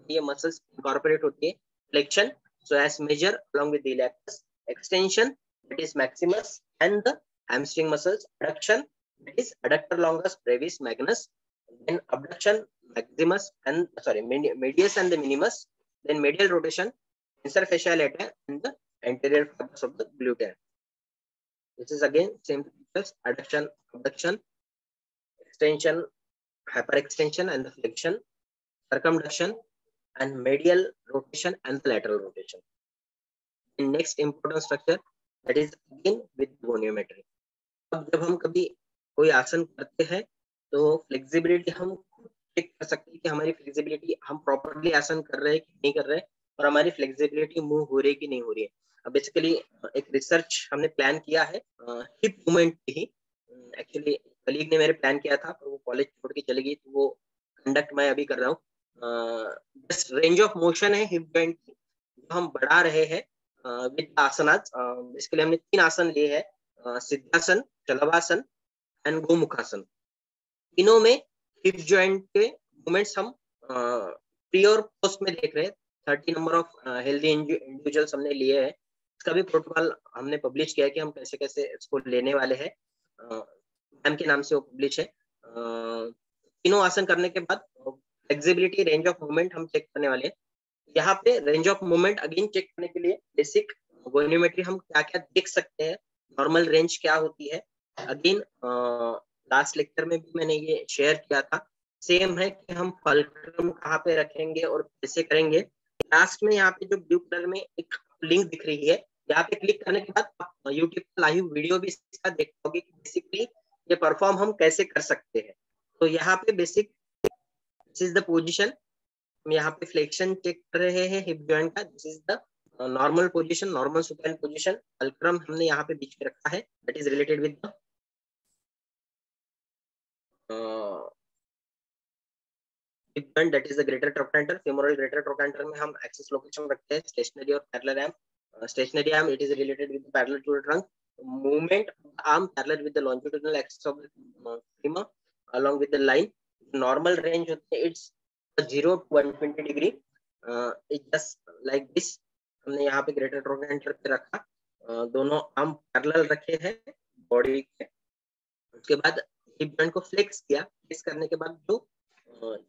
ये मसल्स इंकॉर्पोरेट होती है। Flexion psoas major along with the iliacus, extension that is maximus and the hamstring muscles, adduction that is adductor longus brevis magnus, then abduction maximus and medius and the minimus, then medial rotation interfacial lata and the anterior fibers of the gluten. This is again same features: adduction, abduction, extension, hyperextension and the flexion, circumduction and medial rotation and the lateral rotation. The next important structure that is again with goniometry. अब जब हम कभी कोई आसन करते हैं तो flexibility हम चेक कर सकते हैं कि हमारी फ्लेक्सिबिलिटी हम प्रॉपरली आसन कर रहे हैं कि नहीं कर रहे हैं और हमारी फ्लेक्सिबिलिटी मूव हो रही है कि नहीं हो रही है। अब बेसिकली एक रिसर्च हमने प्लान किया है हिप मूवमेंट की ही। एक्चुअली कलीग ने मेरे प्लान किया था पर वो कॉलेज छोड़ के चली गई तो वो कंडक्ट मैं अभी कर रहा हूँ। बस रेंज ऑफ मोशन है हिप जॉइंट की जो हम बढ़ा रहे हैं विद आसनाज। इसके लिए हमने 3 आसन लिए हैं, सिद्धासन, शलभासन एंड गोमुखासन। तीनों में हिप जॉइंट के मूवमेंट्स हम प्री और पोस्ट में देख रहे हैं। 30 नंबर ऑफ हेल्दी इंडिविजुअल्स हमने लिए हैं। इसका भी प्रोटोकॉल हमने पब्लिश किया है कि हम कैसे कैसे इसको लेने वाले हैं। मैम के नाम से वो पब्लिश है। तीनों आसन करने के बाद फ्लेक्सिबिलिटी रेंज ऑफ मूवमेंट हम चेक करने वाले हैं। यहाँ पे range of movement again check करने के लिए बेसिक गोनियोमेट्री हम क्या क्या देख सकते हैं, नॉर्मल रेंज क्या होती है। अगेन लास्ट लेक्चर में भी मैंने ये शेयर किया था, सेम है कि हम फल्क्रम कहाँ पे रखेंगे और कैसे करेंगे। लास्ट में यहाँ पे जो ब्लू कलर में एक लिंक दिख रही है, यहाँ पे क्लिक करने के बाद आप यूट्यूब पर लाइव वीडियो भी इसका देख पाओगे कि बेसिकली ये परफॉर्म हम कैसे कर सकते हैं। तो यहाँ पे basic this is the position, हम यहाँ पे फ्लेक्शन चेक कर रहे हैं हिप जॉइंट का। This is the normal position, normal supine position. Fulcrum हमने यहाँ पे बीच में रखा है, that is related with the hip joint, that is the greater trochanter. Femoral greater trochanter में हम एक्सिस लोकेशन रखते हैं, स्टेशनरी और parallel arm. Stationary arm it is related with the parallel to the trunk, movement arm parallel with the longitudinal axis of the femur along with the line. Normal range होते हैं it's 0 to 120 degree, it just like this. हमने यहाँ पे greater trochanter पे रखा, दोनों arm parallel रखे हैं बॉडी के। उसके बाद हिप जॉइंट को फ्लेक्स किया, फ्लेक्स करने के बाद जो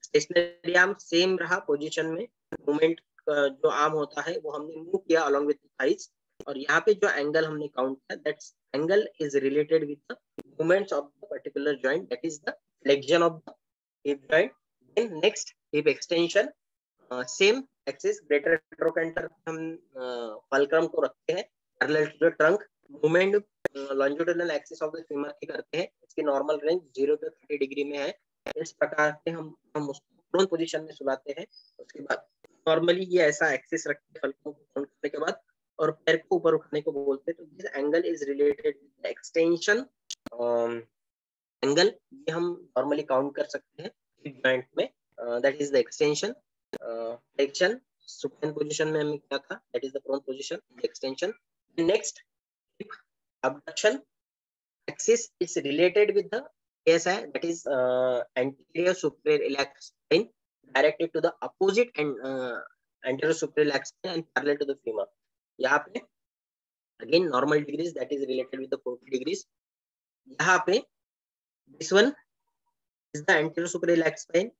स्टेशनरी आर्म सेम रहा पोजीशन में, मूवमेंट जो आर्म होता है वो हमने मूव किया अलोंग विद थाइज। और यहाँ पे जो एंगल हमने काउंट किया, that's angle is related with the movements of the particular joint, that is the flexion of the hip joint. Then next hip extension, same axis greater trochanter हम fulcrum को रखते हैं parallel to the trunk, movement longitudinal axis of the femur की करते हैं। इसकी normal range 0 to 30 degree में है। इस प्रकार से हम उसको प्रोन पोजीशन में सुलाते हैं। उसके बाद नॉर्मली ये ऐसा एक्सिस रखते हैं फल्क्रम को काउंट करने के बाद, और पैर को ऊपर उठाने को बोलते हैं। तो this angle is related with extension angle, ये हम नॉर्मली काउंट कर सकते हैं हिप जॉइंट में, that is the extension. Flexion supine position में हमने किया था, that is the prone position, extension. Next hip abduction axis is related with the ASI, that is anterior superior iliac spine directed to the opposite and anterior superior iliac spine and parallel to the femur. यहाँ पे again normal degrees, that is related with the 40 degrees. यहाँ पे this one is the anterior superior iliac spine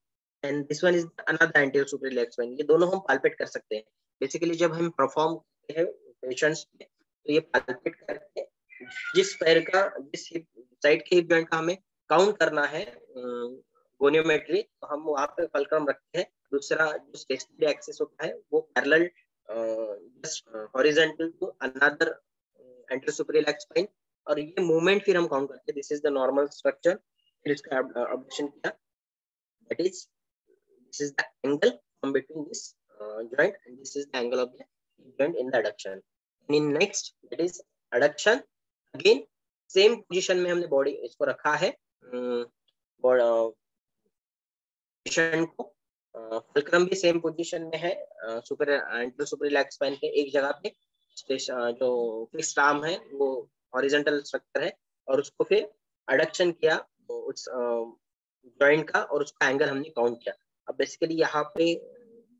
and this one is another anterior superior iliac spine. ये दोनों हम palpate कर सकते हैं। बेसिकली जब हम परफॉर्म करते हैं पेशेंट्स पे तो ये पाल्पेट करके जिस पैर का, जिस हिप साइड के हिप जॉइंट का हमें काउंट करना है गोनियोमेट्री, तो हम वहाँ पे फल्क्रम रखते हैं। दूसरा जो स्टेशनरी एक्सिस होता है वो parallel just horizontal to another anterior superior iliac spine, और ये मूवमेंट फिर हम काउंट करते हैं। This is the normal structure. फिर इसका अब्डक्शन किया, that is this is the angle from between this joint and this is the angle of the joint in the adduction. In next that is adduction, again same position में हमने body इसको रखा है patient को, fulcrum भी same position में है, super enter सुपरइलियाक spine के एक जगह पे जो फिक्स्ड आर्म है वो हॉरिजॉन्टल स्ट्रक्चर है, और उसको फिर एडक्शन किया तो उस जॉइंट का, और उसका एंगल हमने काउंट किया। अब बेसिकली यहाँ पे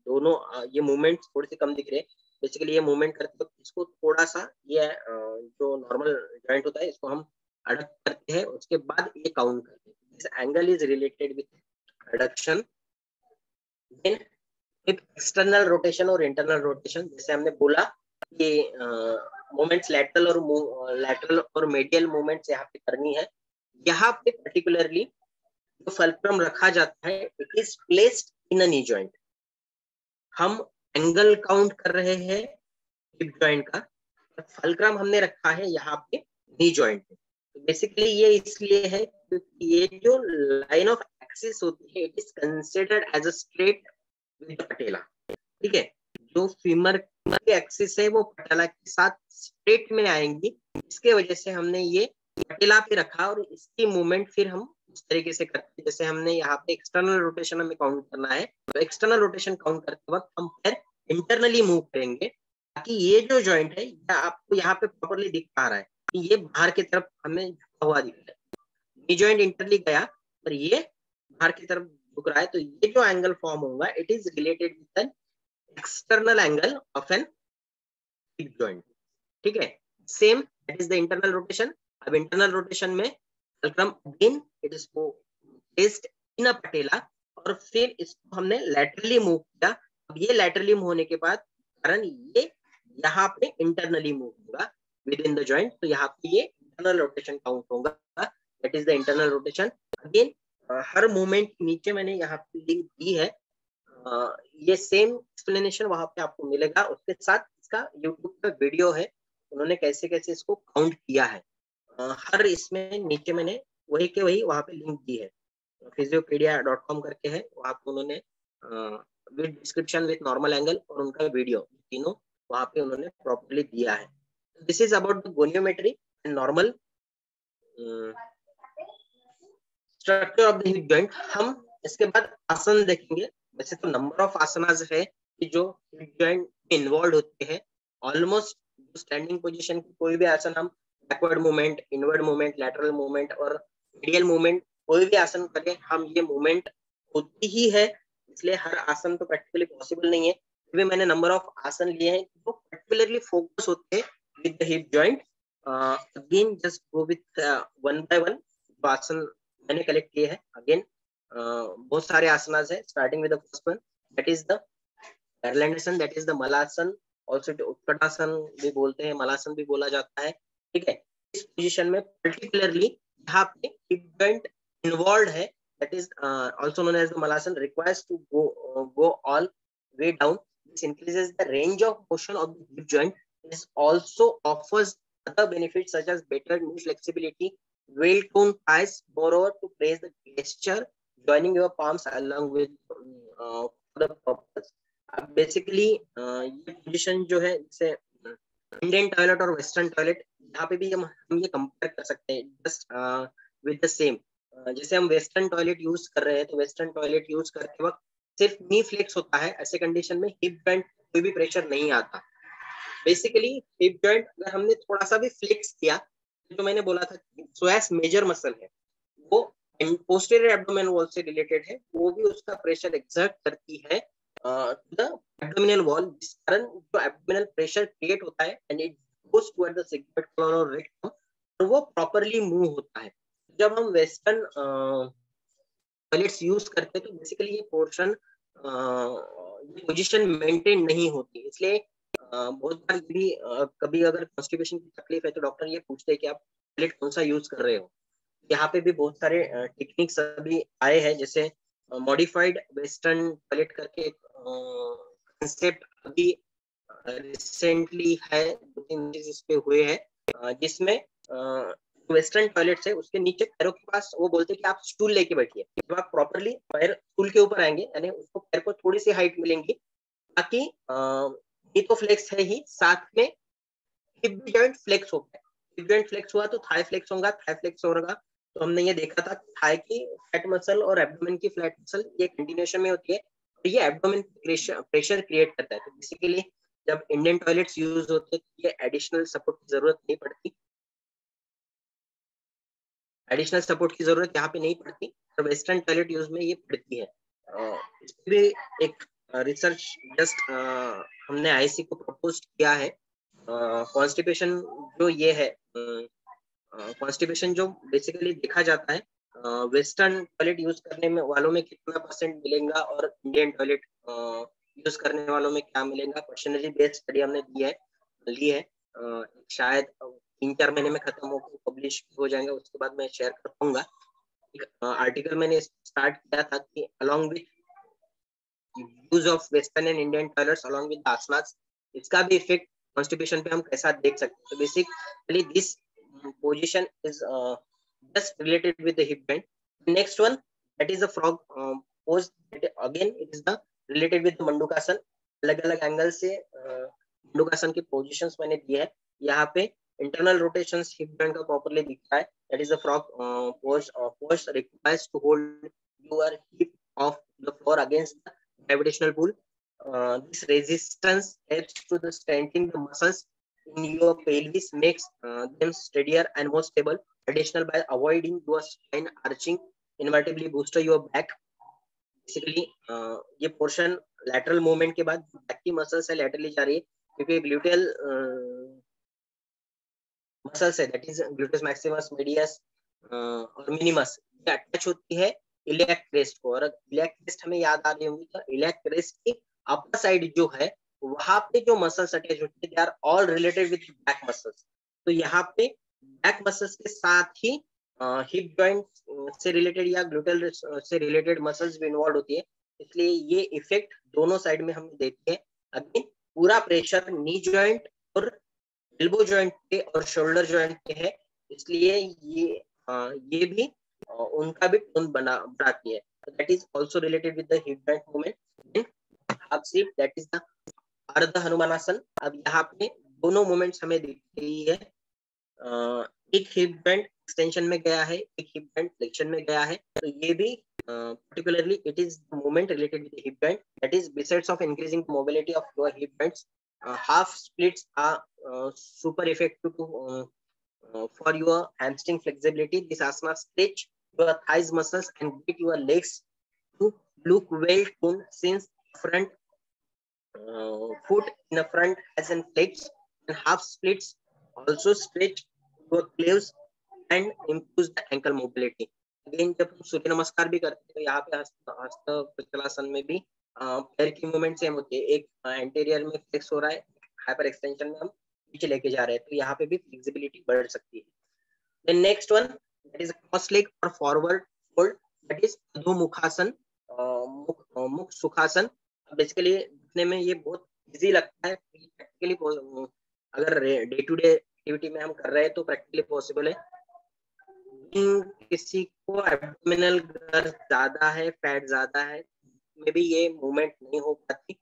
दोनों ये मूवमेंट थोड़े से कम दिख रहे हैं। बेसिकली ये मूवमेंट करते वक्त इसको थोड़ा सा ये जो नॉर्मल जॉइंट होता है इसको हम अडक्ट करते हैं, उसके बाद ये काउंट करते हैं। This angle is related with adduction then with external rotation और इंटरनल रोटेशन। जैसे हमने बोला कि मूवमेंट्स लैटरल और मेडियल मूवमेंट्स यहाँ पे करनी है। यहाँ पे पर्टिकुलरली जो फल्क्रम रखा जाता है it is placed in a knee joint. हम एंगल काउंट कर रहे हैं हिप जॉइंट का, फल्क्रम हमने रखा है यहाँ पे नी जॉइंट पे। तो बेसिकली ये इसलिए है क्योंकि ये जो लाइन ऑफ एक्सिस होती है it is considered as a straight with patella. ठीक है, जो फीमर की एक्सिस है वो पटेला के साथ स्ट्रेट में आएंगी, इसके वजह से हमने ये पटेला पे रखा, और इसकी मूवमेंट फिर हम उस तरीके से करते हैं। जैसे हमने यहाँ पे एक्सटर्नल रोटेशन हमें काउंट करना है, तो एक्सटर्नल रोटेशन काउंट करते वक्त हम पैर इंटरनली मूव करेंगे, ताकि ये जो जॉइंट है आपको यहाँ पे प्रॉपर्ली दिख पा रहा है कि ये बाहर की तरफ हमें झुका हुआ दिख रहा है। ये जॉइंट इंटरली गया और ये बाहर की तरफ झुक रहा है, तो ये जो एंगल फॉर्म होगा it is related with an external angle of an hip joint. ठीक है, same that is the internal rotation. अब इंटरनल रोटेशन में fulcrum again it is placed in a patella, और फिर इसको हमने लैटरली मूव किया। अब ये लैटरली मूव होने के बाद कारण ये यहाँ पे इंटरनली मूव होगा विद इन द जॉइंट, तो यहाँ पे ये इंटरनल रोटेशन काउंट होगा, that is the internal rotation. Again her movement नीचे मैंने यहाँ पे लिंक दी है, ये सेम एक्सप्लेनेशन वहां पे आपको मिलेगा, उसके साथ इसका यूट्यूब पे वीडियो है, उन्होंने कैसे कैसे इसको काउंट किया है। हर इसमें नीचे मैंने वही के वही वहां पे लिंक दी है, physiopedia.com करके है, वहां पे उन्होंने with description with normal angle और उनका वीडियो तीनों वहां पे उन्होंने प्रॉपर्ली दिया है। This is about the goniometry and normal structure of the hip joint. हम इसके बाद आसन देखेंगे। वैसे तो नंबर ऑफ आसनास है कि जो हिप जॉइंट इन्वॉल्व होते हैं। ऑलमोस्ट स्टैंडिंग पोजीशन की कोई भी आसन हम backward movement, inward movement, lateral movement और मीडियल मूवमेंट कोई भी आसन करें हम ये मूवमेंट होती ही है, इसलिए हर आसन तो प्रैक्टिकली पॉसिबल नहीं है। फिर मैंने नंबर ऑफ आसन लिए हैं जो पर्टिकुलरली फोकस होते हैं with the hip joint. Again just go with one by one जो आसन मैंने कलेक्ट किए हैं। अगेन बहुत सारे आसनास है, starting with the first one that is the पैरलैंड, दैट इज द मलासन, ऑल्सो उत्कटासन भी बोलते हैं, मलासन भी बोला जाता है। ठीक है, इस पोजीशन में पर्टिकुलरली यहाँ पे हिप जॉइंट इन्वॉल्व है, that is also known as the malasan, requires to go all way down. This increases the range of motion of the hip joint. This also offers other benefits such as better knee flexibility, well-toned thighs, moreover to praise the gesture, joining your palms along with the purpose. Basically ये position जो है जैसे Indian toilet और western toilet, यहाँ पे भी हम ये कंपेयर कर सकते हैं जस्ट विद द सेम। जैसे हम वेस्टर्न टॉयलेट यूज कर रहे हैं तो वेस्टर्न टॉयलेट यूज करते वक्त सिर्फ नी फ्लेक्स होता है, ऐसे कंडीशन में हिप जॉइंट कोई भी प्रेशर नहीं आता। बेसिकली हिप जॉइंट अगर हमने थोड़ा सा भी फ्लेक्स किया, तो मैंने बोला था सोएस मेजर मसल है वो पोस्टीरियर एब्डोमेन वॉल से रिलेटेड है, वो भी उसका प्रेशर एक्सर्ट करती है द एब्डोमिनल वॉल, जिस कारण जो एब्डोमिनल प्रेशर क्रिएट होता है and it goes toward the sigmoid column और रेक्टम, तो वो प्रॉपर्ली मूव होता है। जब हम वेस्टर्न टॉयलेट्स यूज करते हैं तो बेसिकली ये पोर्शन पोजीशन मेंटेन नहीं होती, इसलिए बहुत बार भी कभी अगर कॉन्स्टिपेशन की तकलीफ है तो डॉक्टर ये पूछते हैं कि आप टॉयलेट कौन सा यूज कर रहे हो। यहाँ पे भी बहुत सारे टेक्निक्स अभी आए हैं, जैसे मॉडिफाइड वेस्टर्न टॉयलेट करके कंसेप्ट अभी रिसेंटली है, 2-3 इस पे हुए हैं, जिसमें वेस्टर्न टॉयलेट है उसके नीचे पैरों के पास वो बोलते हैं कि आप स्टूल लेके बैठिए। जब आप प्रॉपर्ली पैर स्टूल के ऊपर आएंगे यानी उसको पैर को थोड़ी सी हाइट मिलेंगी, ताकि ये तो फ्लेक्स है ही, साथ में हिप जॉइंट फ्लेक्स होता है। हिप जॉइंट फ्लेक्स हुआ तो थाई फ्लेक्स होगा, थाई फ्लेक्स होगा तो हमने ये देखा था थाई की फ्लैट मसल और एब्डोमेन की फ्लैट मसल ये कंटिन्यूएशन में होती है, तो ये एब्डोमेन प्रेशर क्रिएट करता है। तो बेसिकली जब इंडियन टॉयलेट्स यूज होते हैं तो ये एडिशनल सपोर्ट की जरूरत नहीं पड़ती, एडिशनल सपोर्ट की जरूरत यहाँ पे नहीं पड़ती, और वेस्टर्न टॉयलेट यूज में ये पड़ती है। इस पे भी एक रिसर्च जस्ट हमने आईसी को प्रपोज किया है। कॉन्स्टिपेशन जो ये है, कॉन्स्टिपेशन जो बेसिकली देखा जाता है वेस्टर्न टॉयलेट यूज करने में वालों में कितना परसेंट मिलेगा और इंडियन टॉयलेट यूज करने वालों में क्या मिलेगा, क्वेश्चनरी बेस्ड स्टडी हमने ली है। शायद 3-4 महीने में खत्म हो पब्लिश हो जाएंगे, उसके बाद मैं शेयर कर पाऊंगा। एक आर्टिकल मैंने स्टार्ट किया था कि along with use of western and Indian toilets along with asanas, इसका भी इफेक्ट कॉन्स्टिपेशन पे हम कैसा देख सकते हैं। तो basically this position is just related with the hip bend. Next one, that is the frog pose. Again, it is the related with the मंडूकासन। अलग अलग एंगल से मंडूकासन की पोजीशंस मैंने दिए है। यहाँ पे इंटरनल रोटेशंस हिप बैंड का प्रॉपर्ली दिख रहा है। That is the frog pose. Pose requires to hold your hip off the floor against the gravitational pull. This resistance helps to the strengthening the muscles in your pelvis, makes them steadier and more stable. Additional by avoiding your spine arching, invertibly booster your back. Basically ये portion lateral movement के बाद back की muscles है laterally जा रही है, क्योंकि ग्लूटेल muscles है, दैट इज ग्लूटेस मैक्सिमस, मीडियस और मिनिमस, ये अटैच होती है इलियक क्रेस्ट को। और इलियक क्रेस्ट हमें याद आ रही होंगी तो इलियक क्रेस्ट की अपर साइड जो है वहां पे जो मसल्स अटैच होते हैं they are all related with back muscles. तो यहाँ पे बैक मसल्स के साथ ही हिप जॉइंट से रिलेटेड या ग्लूटेल से रिलेटेड मसल्स भी इन्वॉल्व होती है, इसलिए ये इफेक्ट दोनों साइड में हमें देती है। अगेन पूरा प्रेशर नी जॉइंट और एल्बो जॉइंट पे और शोल्डर जॉइंट पे है, इसलिए ये भी उनका भी टोन बढ़ाती है। That is also related with the hip joint movement. Half slip, that is the अर्ध हनुमानासन। अब यहाँ पे दोनों मूवमेंट्स हमें दिख रही है। एक हिप बैंड एक्सटेंशन में गया है, एक हिप बैंड फ्लेक्शन में गया है। तो ये भी particularly it is the movement related with the hip bend, that is besides of increasing the mobility of your hip bends, half splits are super effective to for your hamstring flexibility. This asana stretch your thighs muscles and get your legs to look well toned, since front foot in the front has an flex, and half splits also stretch your calves and improves the ankle mobility. Again जब हम सूर्य नमस्कार भी करते हैं तो यहाँ पे हस्त पिचलासन में भी पैर की मूवमेंट सेम होती है। एक एंटीरियर में फ्लेक्स हो रहा है, हाइपर एक्सटेंशन में हम पीछे लेके जा रहे हैं, तो यहाँ पे भी फ्लेक्सिबिलिटी बढ़ सकती है। Then next one, that is cross leg और forward fold, that is adhomukhasana, mukh sukhasana. Basically दिखने में ये बहुत इजी लगता है, प्रैक्टिकली अगर डे टू डे एक्टिविटी में हम कर रहे हैं तो प्रैक्टिकली पॉसिबल है। किसी को एब्डोमिनल गर्थ ज्यादा है, फैट ज्यादा है, में भी ये मूवमेंट नहीं हो पाती।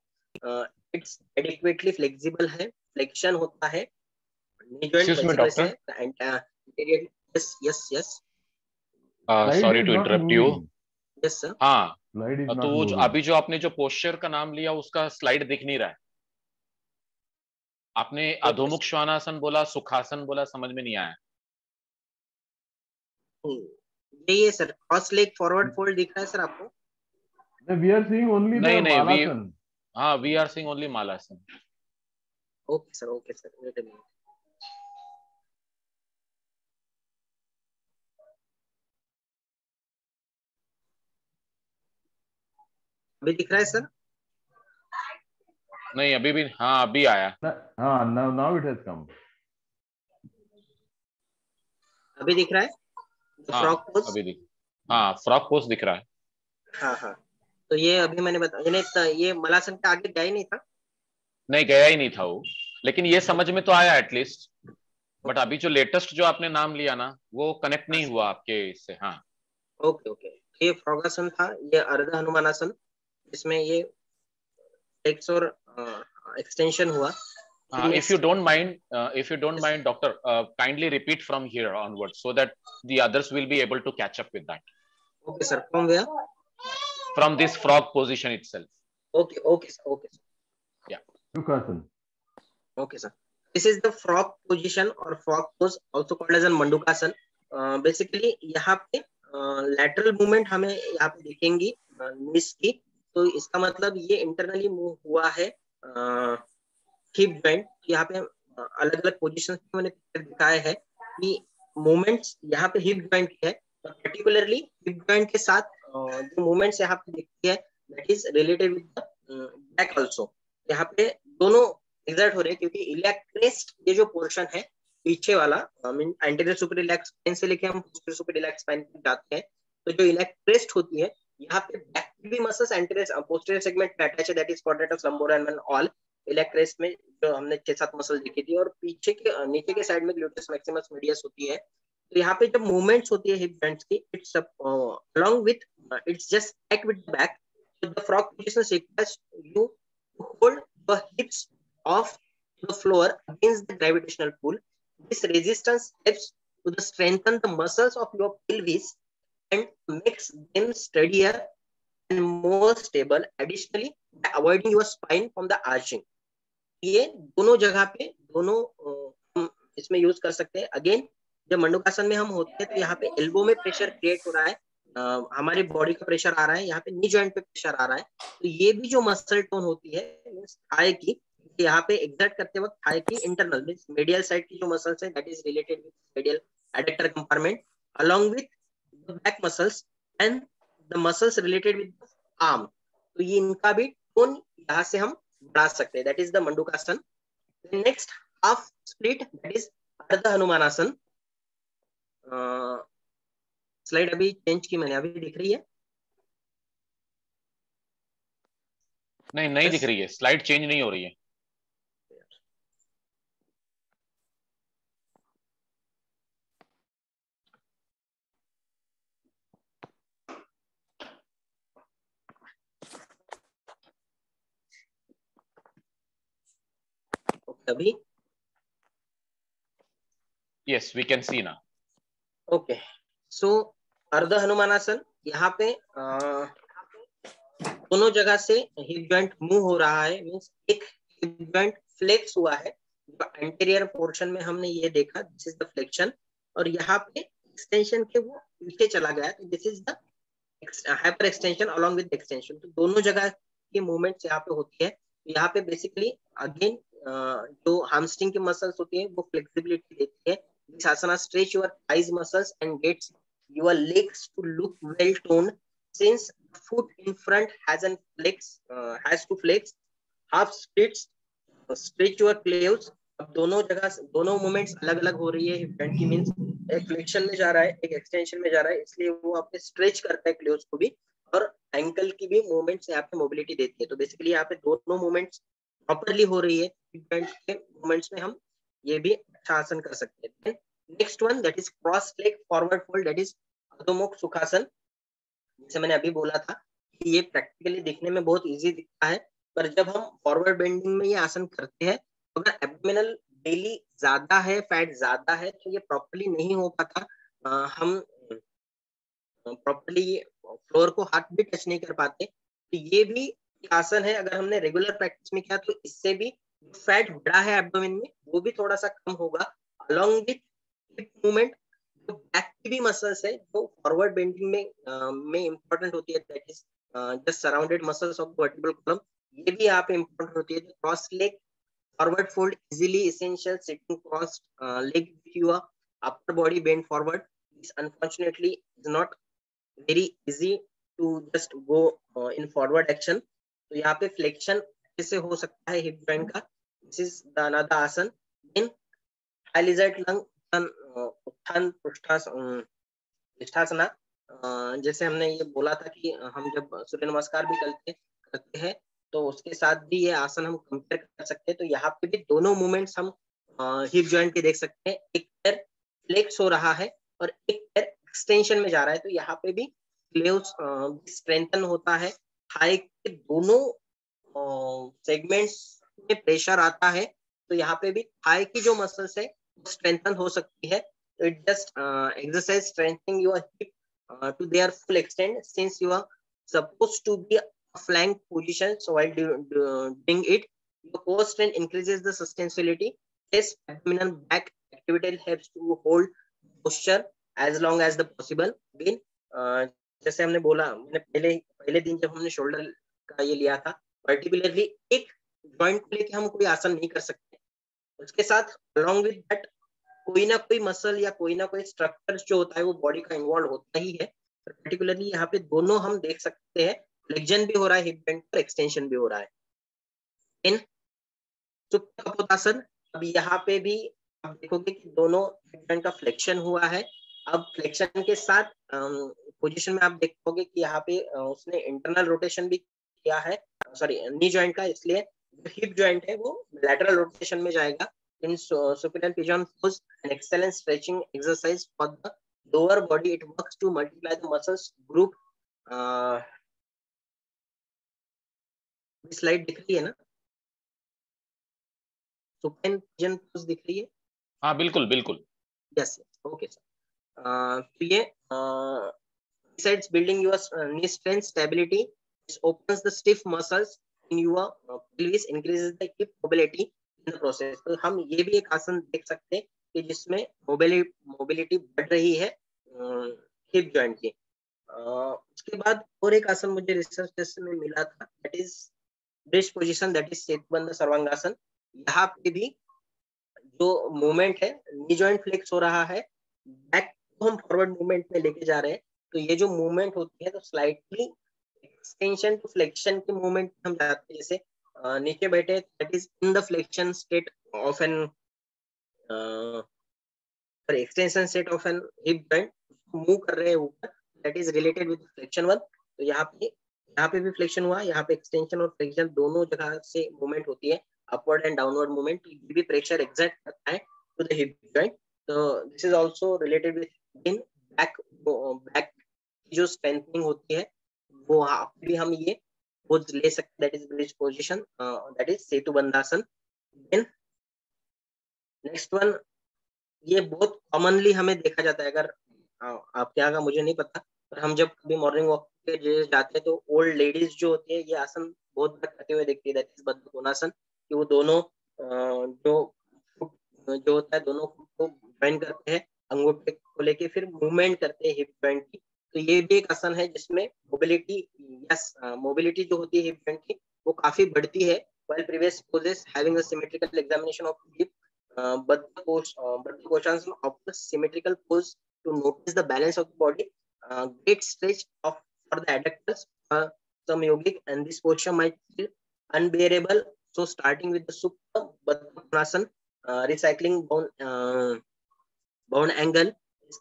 इट्स एडिक्वेटली फ्लेक्सिबल है, फ्लेक्शन होता है, नी जॉइंट फ्लेक्सिबल है। Yes yes
sorry to interrupt you.
Yes sir.
हाँ, तो वो अभी जो आपने जो पोस्चर का नाम लिया उसका स्लाइड दिख नहीं रहा है। आपने अधोमुख श्वानासन बोला, सुखासन बोला, समझ में नहीं आया।
ये sir cross leg forward fold दिख रहा है सर आपको?
We are seeing only the Malasan.
हाँ, we are seeing only Malasan.
Okay sir, okay sir. Wait a minute. अभी दिख रहा है सर?
नहीं अभी भी, हाँ अभी आया।
हाँ, now it has come.
अभी दिख रहा है? फ्रॉग पोज
अभी दिख, हाँ फ्रॉग पोज दिख रहा है।
हाँ हाँ, तो ये अभी मैंने बताया, ये मलासन के आगे गया ही नहीं था।
नहीं गया ही नहीं था वो, लेकिन ये समझ में तो आया एटलीस्ट। बट अभी जो लेटेस्ट जो आपने नाम लिया ना वो कनेक्ट नहीं हुआ आपके इससे। हाँ
ओके ओके, ये फ्रॉगासन था, ये अर्ध हनुमानासन, इसमें ये फ्लेक्स और एक्सटेंशन हुआ।
if you don't mind doctor, kindly repeat from here onwards so that the others will be able to catch up with that.
Okay sir, from where?
From this frog position itself.
Okay, sir. Okay, sir.
Yeah.
Mandukasan.
Okay, sir. This is the frog position or frog pose, also called as a Mandukasan. Basically यहाँ पे lateral movement हमें यहाँ पे दिखेंगी knees की, तो इसका मतलब ये इंटरनली मूव हुआ है हिप जॉइंट। यहाँ पे अलग अलग पोजिशन मैंने दिखाया है कि मूवमेंट्स यहाँ पे हिप जॉइंट की है, पर्टिकुलरली हिप जॉइंट के साथ जो मूवमेंट्स यहाँ पे दिखती है that is related with the back also. यहाँ पे दोनों एग्जर्ट हो रहे हैं क्योंकि इलियाक क्रेस्ट ये जो पोर्शन है पीछे वाला, एंटीरियर सुपीरियर इलियाक स्पाइन से लेके हम पोस्टीरियर सुपीरियर इलियाक स्पाइन तक जाते हैं, तो जो इलियाक क्रेस्ट होती है यहाँ पे बैक की भी मसल्स एंटीरियर पोस्टीरियर सेगमेंट में अटैच है, that is quadratus lumborum and all. Iliac crest में जो हमने 6-7 मसल देखी थी, और पीछे के नीचे के साइड में ग्लूटेस मैक्सिमस मीडियस होती है। तो यहाँ पे जब मूवमेंट्स होती है हिप जॉइंट्स की, it's along with its just back with back, the frog position requires you to hold the hips off the floor against the gravitational pull. This resistance helps to strengthen the muscles of your pelvis and makes them steadier and more stable. Additionally, by avoiding your spine from the arching. ये दोनों जगह पे दोनों हम इसमें use कर सकते हैं। अगेन जब मंडूकासन में हम होते हैं तो यहाँ पे एल्बो में प्रेशर क्रिएट हो रहा है, हमारी बॉडी का प्रेशर आ रहा है, यहाँ पे नी जॉइंट पे प्रेशर आ रहा है, तो ये भी जो मसल टोन होती है थाई की, यहाँ पे एग्जर्ट करते वक्त थाई की इंटरनल मींस मीडियल साइड की जो मसल्स है that is related with medial adductor compartment along with the back muscles and the muscles related with arm, तो ये इनका भी टोन यहाँ से हम बढ़ा सकते हैं, that is the Mandukasana. Next half split that is अर्ध हनुमानासन। स्लाइड अभी चेंज की मैंने, अभी दिख रही है?
नहीं दिख रही है, स्लाइड चेंज नहीं हो रही है।
अभी
यस वी कैन सी ना।
ओके, सो अर्ध हनुमानासन, यहाँ पे दोनों जगह से हिप जॉइंट मूव हो रहा है, मींस एक हिप जॉइंट फ्लेक्स हुआ है, जो एंटीरियर पोर्शन में हमने ये देखा दिस इज द फ्लेक्शन, और यहाँ पे एक्सटेंशन के वो पीछे चला गया, तो this is the hyper extension along with extension. तो दोनों जगह की मूवमेंट्स यहाँ पे होती है। यहाँ पे बेसिकली अगेन जो hamstring की मसल्स होती है वो फ्लेक्सिबिलिटी देती है। This asana stretch your thighs muscles and gets your legs to look well toned. Since foot in front has to flex, half splits stretch your claves. अब दोनों जगह दोनों मूवमेंट्स अलग अलग हो रही है हिप जॉइंट की, मींस एक फ्लेक्शन में जा रहा है एक एक्सटेंशन में जा रहा है, इसलिए वो आपने स्ट्रेच करता है क्लेव्स को भी, और एंकल की भी मूवमेंट्स यहाँ पे मोबिलिटी देती है। तो बेसिकली यहाँ पे दोनों मूवमेंट्स प्रॉपरली हो रही है हिप जॉइंट के मूवमेंट्स में, हम ये भी अच्छा आसन कर सकते हैं। Next one that is cross leg forward fold, that is अधोमुख सुखासन। जैसे मैंने अभी बोला था कि ये प्रैक्टिकली दिखने में बहुत इजी दिखता है, पर जब हम फॉरवर्ड बेंडिंग में ये आसन करते हैं तो अगर एब्डोमिनल बेली ज्यादा है, फैट ज्यादा है, तो ये प्रॉपर्ली नहीं हो पाता, हम प्रॉपर्ली फ्लोर को हाथ भी टच नहीं कर पाते। तो ये भी आसन है, अगर हमने रेगुलर प्रैक्टिस में किया तो इससे भी फैट बढ़ा है एब्डोमेन में वो भी थोड़ा सा कम होगा। अलोंग विथ हिप मूवमेंट जो बैक की भी मसल्स है जो फॉरवर्ड बेंडिंग में इंपॉर्टेंट होती है, that is just surrounded muscles of vertebral column, ये भी यहाँ पे इंपॉर्टेंट होती है। Cross leg forward fold easily essential sitting cross leg with your upper body bend forward, this unfortunately is not very easy to just go in forward action. तो यहाँ पे flexion कैसे हो सकता है हिप जॉइंट का, this is the another asana. Then high lizard lunge utthan prishthasana, जैसे हमने ये बोला था कि हम जब सूर्य नमस्कार भी करते हैं तो उसके साथ भी ये आसन हम कंपेयर कर सकते हैं। तो यहाँ पे भी दोनों मूवमेंट्स हम हिप जॉइंट के देख सकते हैं, एक पैर फ्लेक्स हो रहा है और एक पैर एक्सटेंशन में जा रहा है, तो यहाँ पे भी क्लेव्स स्ट्रेंथन होता है, थाई के दोनों सेगमेंट्स में प्रेशर आता है, तो यहाँ पे भी थाई की जो मसल्स है वो स्ट्रेंथन हो सकती है। तो it just exercise strengthening your hip to their full extent, since you are supposed to be flank position. So while doing it, the core strength increases the sustainability. Yes, abdominal back activity helps to hold posture as long as the possible. Again, जैसे हमने बोला, मैंने पहले दिन जब हमने shoulder का ये लिया था, पर्टिकुलरली एक जॉइंट को लेके हम कोई आसन नहीं कर सकते, उसके साथ along with that कोई ना कोई मसल या कोई ना कोई स्ट्रक्चर जो होता है वो बॉडी का इन्वॉल्व होता ही है। पर्टिकुलरली यहाँ पे दोनों हम देख सकते हैं, फ्लेक्शन भी हो रहा है हिप जॉइंट पर, एक्सटेंशन भी हो रहा है। इन सुप्त कपोतासन, अब यहाँ पे भी आप देखोगे कि दोनों हिप जॉइंट का फ्लेक्शन हुआ है। अब फ्लेक्शन के साथ पोजीशन में आप देखोगे कि यहाँ पे उसने इंटरनल रोटेशन भी किया है, सॉरी नी जॉइंट का, इसलिए हिप जॉइंट है वो लैटरल रोटेशन में जाएगा। In supine pigeon pose, an excellent stretching exercise for the lower body. It works to multiply the muscles group. Slide दिख रही है ना? supine pigeon pose दिख रही है?
हाँ बिल्कुल बिल्कुल।
Yes, okay sir. तो ये besides building your knee strength stability, it opens the stiff muscles in your pelvis, increases the hip mobility in the process. तो हम ये भी एक आसन देख सकते हैं कि जिसमें मोबिलिटी बढ़ रही है हिप जॉइंट की। उसके बाद और एक आसन मुझे रिसर्च टेस्ट में मिला था, that is bridge position, that is सेतुबंध सर्वांगासन। यहाँ पे भी जो मूवमेंट है, नी जॉइंट फ्लेक्स हो रहा है, बैक को हम फॉरवर्ड मूवमेंट में लेके जा रहे हैं, तो ये जो मूवमेंट होती है तो स्लाइटली एक्सटेंशन टू फ्लेक्शन के मूवमेंट हम जाते हैं। जैसे नीचे बैठे, that is in the flexion state of an extension state of an hip joint, move कर रहे हैं ऊपर, that is related with flexion 1। तो यहाँ पे भी फ्लेक्शन हुआ, यहाँ पे एक्सटेंशन और फ्लेक्शन दोनों जगह से मूवमेंट होती है, अपवर्ड एंड डाउनवर्ड मूवमेंट, ये भी प्रेशर एग्जर्ट करता है टू द हिप जॉइंट। तो this is also related with in back की जो स्ट्रेंथनिंग होती है वो भी हम ये पोज ले सकते, that is bridge position, that is setubandhasana. Then next one, ये बहुत कॉमनली हमें देखा जाता है, अगर आप क्या का मुझे नहीं पता, पर हम जब कभी मॉर्निंग वॉक पे जाते हैं तो ओल्ड लेडीज जो होती है ये आसन बहुत बार करते हुए देखती है, दैट इज बद्ध कोणासन, कि वो दोनों जो होता है दोनों को ज्वाइन करते हैं, अंगूठे को लेके फिर मूवमेंट करते हैं हिप जॉइंट की। तो ये भी एक आसन है जिसमें मोबिलिटी जो होती है हिप जॉइंट की वो काफी बढ़ती है। while previous poses having a symmetrical examination of hip, Baddha Koşasan offers symmetrical pose to notice the balance of the body, great stretch for the adductors, some yogic, and this posture might feel unbearable. So starting with the Supta Baddha Konasan, recycling bound angle is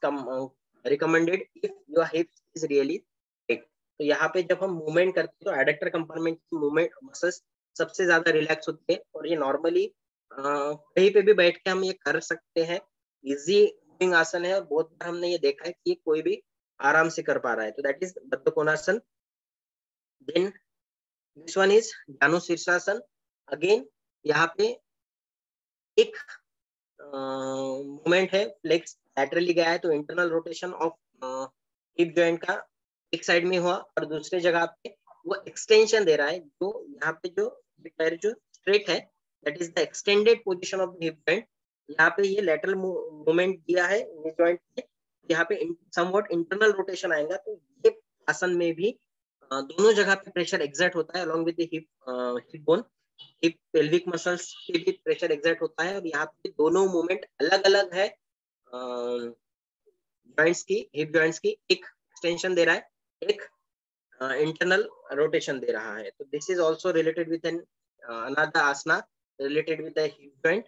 recommended if your hips is really big. तो यहाँ पे जब हम movement करते हैं तो adductor compartment की movement muscles सबसे ज्यादा रिलैक्स होती है, और ये नॉर्मली कहीं पे भी बैठ के हम ये कर सकते हैं, इजी मूविंग आसन है, और बहुत बार हमने ये देखा है कि कोई भी आराम से कर पा रहा है। तो that is baddha konasana. Then this one is janu sirsasana. Again यहाँ पे एक मूवमेंट है, फ्लेक्स लैटरली गया है तो internal rotation of hip joint का एक साइड में हुआ, और दूसरे जगह पे वो एक्सटेंशन दे रहा है, जो यहाँ पे जो पैर जो स्ट्रेट है, that is the extended position of the hip joint. यहाँ पे ये लैटरल मूवमेंट दिया है नी जॉइंट पे, यहाँ पे समवॉट इंटरनल रोटेशन आएगा। तो ये आसन में भी दोनों जगह पे प्रेशर एक्सर्ट होता है, along with the hip bone, hip pelvic muscles पे भी प्रेशर एक्सर्ट होता है। और यहाँ पे दोनों मूवमेंट अलग अलग है जॉइंट्स की, हिप जॉइंट्स की, एक एक्सटेंशन दे रहा है, एक इंटरनल रोटेशन दे रहा है। तो this is also related with an another asana related with the hip joint.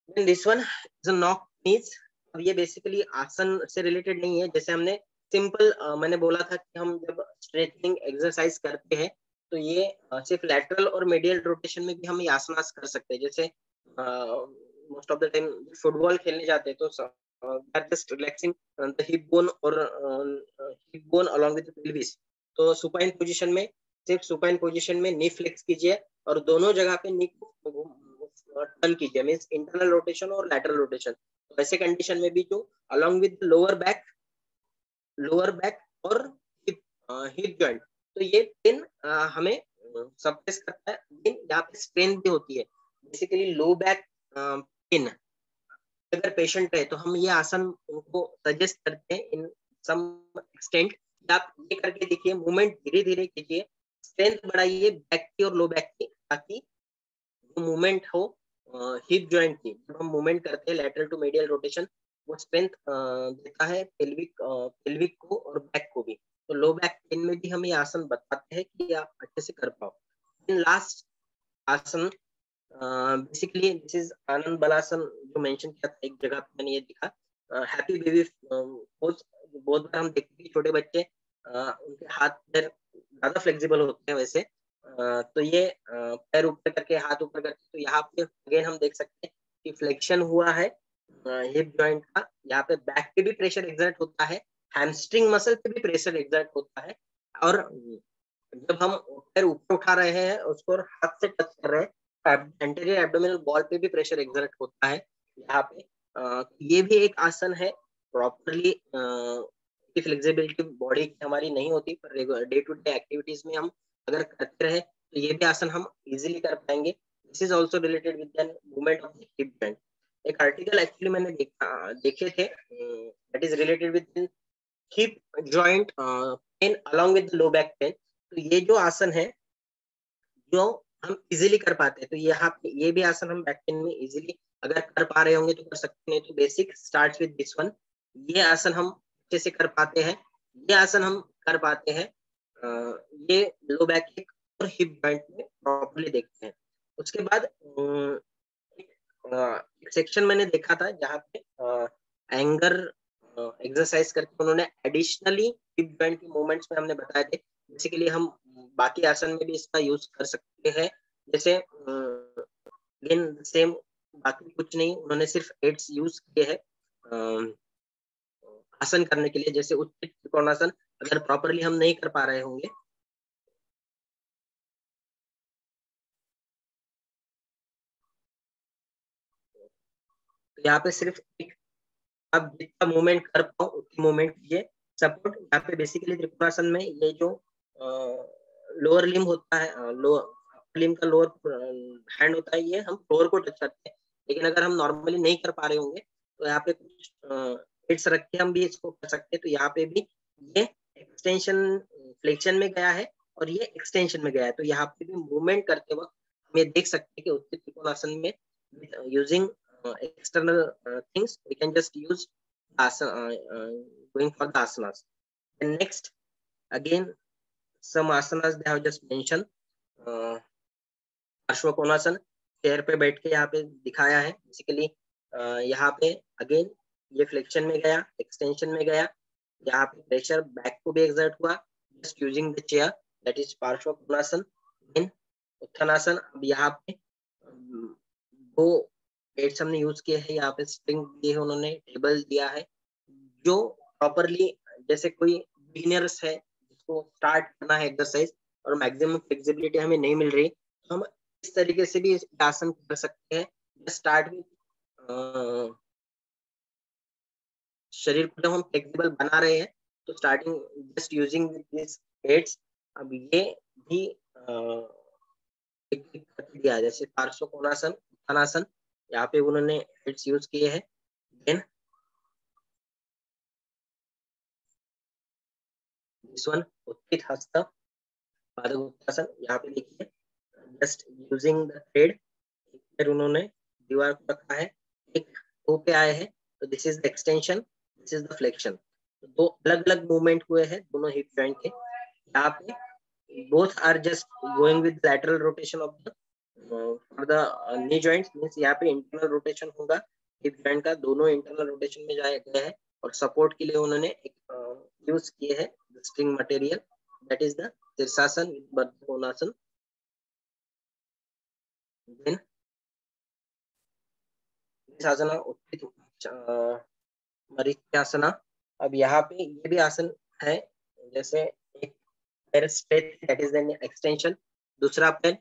Then this one is a knock knees. अब ये बेसिकली आसन से रिलेटेड नहीं है, जैसे हमने सिंपल मैंने बोला था कि हम जब स्ट्रेचिंग एक्सरसाइज करते हैं तो ये सिर्फ लैटरल और मेडियल रोटेशन में भी हम ये आसनास कर सकते हैं। जैसे most of the time football खेलने जाते हैं तो just relaxing the hip bone or hip bone along with the pelvis। तो सुपाइन पोजीशन में सिर्फ सुपाइन पोजीशन में नी फ्लेक्स कीजिए और दोनों जगह पे नी को टर्न कीजिए, मींस इंटरनल रोटेशन और लैटरल रोटेशन। तो ऐसे कंडीशन में भी जो along with lower back और हिप जॉइंट। तो ये पेन हमें सप्रेस करता है। यहाँ पे स्ट्रेन भी होती है। बेसिकली लो बैक पेन अगर पेशेंट है तो हम ये आसन उनको सजेस्ट करते हैं इन सम एक्सटेंट। आप ये करके देखिए, मूवमेंट धीरे धीरे कीजिए, स्ट्रेंथ बढ़ाइए बैक की और लो बैक की, ताकि मूवमेंट हो हिप जॉइंट की। जब हम मूवमेंट करते हैं लैटरल टू मेडियल रोटेशन, वो स्ट्रेंथ देता है पेल्विक को और बैक को भी। तो लो बैक पेन में भी हम ये आसन बताते हैं कि आप अच्छे से कर पाओ। लास्ट आसन बेसिकली दिस इज आनंद बलासन, जो मेंशन किया था एक जगह पे मैंने ये दिखा। हैप्पी बेबी पोज बहुत बार हम देखते हैं, छोटे बच्चे उनके हाथ पैर ज्यादा फ्लेक्सिबल होते हैं वैसे। तो ये पैर ऊपर करके हाथ ऊपर करके, तो यहाँ पे अगेन हम देख सकते हैं कि फ्लेक्शन हुआ है हिप जॉइंट का। यहाँ पे बैक पे भी प्रेशर एग्जर्ट होता है, हैमस्ट्रिंग मसल पे भी प्रेशर एग्जर्ट होता है, और जब हम पैर ऊपर उठा रहे हैं उसको और हाथ से टच कर रहे हैं, एंटीरियर एब्डोमिनल वॉल पे भी प्रेशर एग्जर्ट होता है यहाँ पे। ये भी एक आसन है। प्रॉपरली फ्लेक्सिबिलिटी बॉडी की हमारी नहीं होती, per day to day activities में हम अगर करते रहे तो ये भी आसन हम इजीली कर पाएंगे। This is also related with the movement of the hip joint. एक आर्टिकल एक्चुअली मैंने देखे थे, that is related with hip joint pain along with low back pain. तो ये जो आसन है जो हम इजीली कर पाते हैं, तो यहाँ पे ये भी आसन हम बैक पेन में इजीली अगर कर पा रहे होंगे तो कर सकते हैं। तो basic start with this one. ये आसन हम अच्छे से कर पाते हैं, ये आसन हम कर पाते हैं। ये लो बैक किक और हिप जॉइंट में प्रॉपर्ली देखते हैं। उसके बाद एक सेक्शन मैंने देखा था जहाँ पे एंगर एक्सरसाइज करके उन्होंने एडिशनली हिप जॉइंट के मूवमेंट्स में हमने बताए थे। बेसिकली हम बाकी आसन में भी इसका यूज कर सकते हैं। जैसे अगेन सेम, बाकी कुछ नहीं, उन्होंने सिर्फ एड्स यूज किए हैं आसन करने के लिए। जैसे उत्थित त्रिकोणासन अगर प्रॉपरली हम नहीं कर पा रहे होंगे, तो यहाँ पे सिर्फ एक आप जितना मूवमेंट कर पाओ उतनी मूवमेंट कीजिए। सपोर्ट यहाँ पे बेसिकली त्रिकोणासन में ये जो लोअर लिम्ब होता है, लोअर लिम्ब का लोअर हैंड होता है, ये हम फ्लोर को टच करते हैं। लेकिन अगर हम नॉर्मली नहीं कर पा रहे होंगे तो यहाँ पे कुछ हिट्स रख के हम भी इसको कर सकते हैं। तो यहाँ पे भी ये एक्सटेंशन फ्लेक्शन में गया है और ये एक्सटेंशन में गया है। तो यहाँ पे भी मूवमेंट करते वक्त हम ये देख सकते हैं कि उत्थित त्रिकोणासन में using external things we can just use going for the asanas. And next again some asanas they have just mentioned. Parsvakonasana chair पे बैठ के यहाँ पे दिखाया है। बेसिकली यहाँ पे अगेन ये फ्लेक्शन में गया, एक्सटेंशन में गया, यहाँ पे प्रेशर बैक को भी एक्सर्ट हुआ just using the chair, that is पार्श्वकोणासन। देन उत्थानासन, अब यहाँ पे दो एड्स हमने यूज किए हैं, यहाँ पे स्प्रिंग दिए है उन्होंने, टेबल दिया है। जो प्रॉपरली जैसे कोई बिगिनर्स है जिसको स्टार्ट करना है एक्सरसाइज और मैक्सिमम फ्लेक्सिबिलिटी हमें नहीं मिल रही, तो हम इस तरीके से भी इस आसन कर सकते हैं। स्टार्ट विद शरीर को जब हम फ्लेक्सिबल बना रहे हैं तो starting just using this aids. अब ये भी दिया है, जैसे पार्श्वकोणासन, उत्थानासन, यहाँ पे उन्होंने हेड्स यूज किए हैं। देन दिस वन उत्थित हस्त पादकोत्तासन, यहाँ पे देखिए जस्ट यूजिंग द थ्रेड, फिर उन्होंने दीवार को रखा है, एक टो पे आए हैं, तो this is the extension, this is the flexion. तो दो अलग अलग मूवमेंट हुए हैं दोनों हिप जॉइंट के। यहाँ पे both are just going with lateral rotation of the for the knee joints, means यहाँ पे इंटरनल रोटेशन होगा हिप जॉइंट का, दोनों इंटरनल रोटेशन में जाया गया है। और सपोर्ट के लिए उन्होंने एक यूज किए हैं string material, that is the शीर्षासन विद बद्धकोणासन। देन आसना उत्थित मरीच्यासना। अब यहाँ पे ये भी आसन है, जैसे एक पैर straight, that is the extension, दूसरा पैर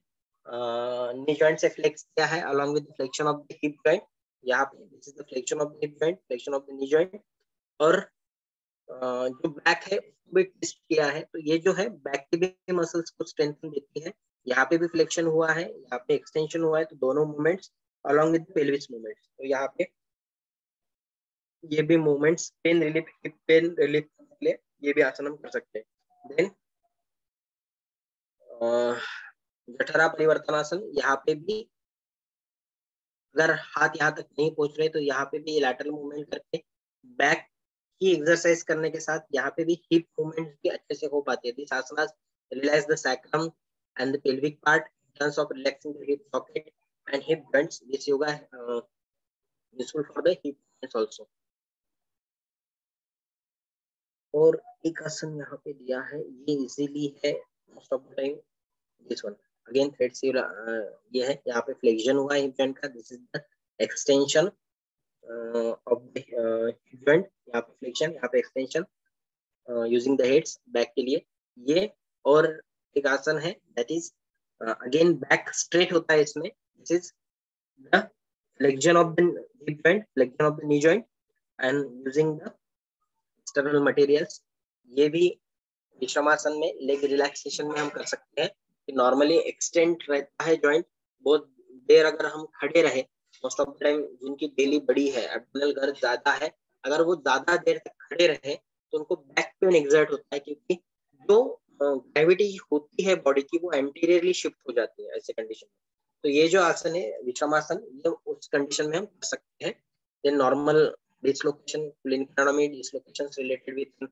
नी जॉइंट से फ्लेक्स किया है along with the flexion of the hip joint। यहाँ पे this is the flexion of the hip joint, flexion of the knee joint। और जो बैक है को भी टेस्ट किया है, तो ये जो है बैक के भी मसल्स को स्ट्रेंथन देती है। यहाँ पे भी फ्लेक्शन हुआ है, यहाँ पे एक्सटेंशन हुआ है, तो दोनों movements along with pelvis movements, तो यहाँ पे ये भी मूवमेंट्स पेन रिलीफ के लिए ये भी आसन हम कर सकते हैं। देन जठरा परिवर्तनासन, यहाँ पे भी अगर हाथ यहाँ तक नहीं पहुंच रहे तो यहाँ पे भी लैटरल मूवमेंट करके बैक की एक्सरसाइज करने के साथ यहाँ पे भी हिप मूवमेंट भी अच्छे से हो पाती है। This asanas relax the sacrum and the pelvic part in terms of relaxing the hip socket and hip joints. This yoga useful for the hip joints also. और एक आसन यहाँ पे दिया है, ये इजीली है most of the time. This one again thread से ये है, यहाँ पे फ्लेक्शन हुआ है हिप जॉइंट का, this is the extension of the hip joint, यहाँ पे फ्लेक्शन, यहाँ पे extension using the heads back के लिए ये। और एक आसन है that is again back straight होता है इसमें, this is the flexion of the hip joint, flexion of the knee joint and using the external materials. ये भी विश्रामासन में लेग रिलैक्सेशन में हम कर सकते हैं। नॉर्मली एक्सटेंड रहता है जॉइंट, बहुत देर अगर हम खड़े रहे, मोस्ट ऑफ द टाइम जिनकी बेली बड़ी है, एब्डोमिनल गर्थ ज्यादा है, अगर वो ज्यादा देर तक खड़े रहे तो उनको बैक पेन एग्जर्ट होता है, क्योंकि जो ग्रेविटी होती है बॉडी की वो एंटीरियरली शिफ्ट हो जाती है ऐसे कंडीशन में। तो ये जो आसन है विश्रामासन, ये उस कंडीशन में हम कर सकते हैं। Then normal dislocation, clinic dislocations related with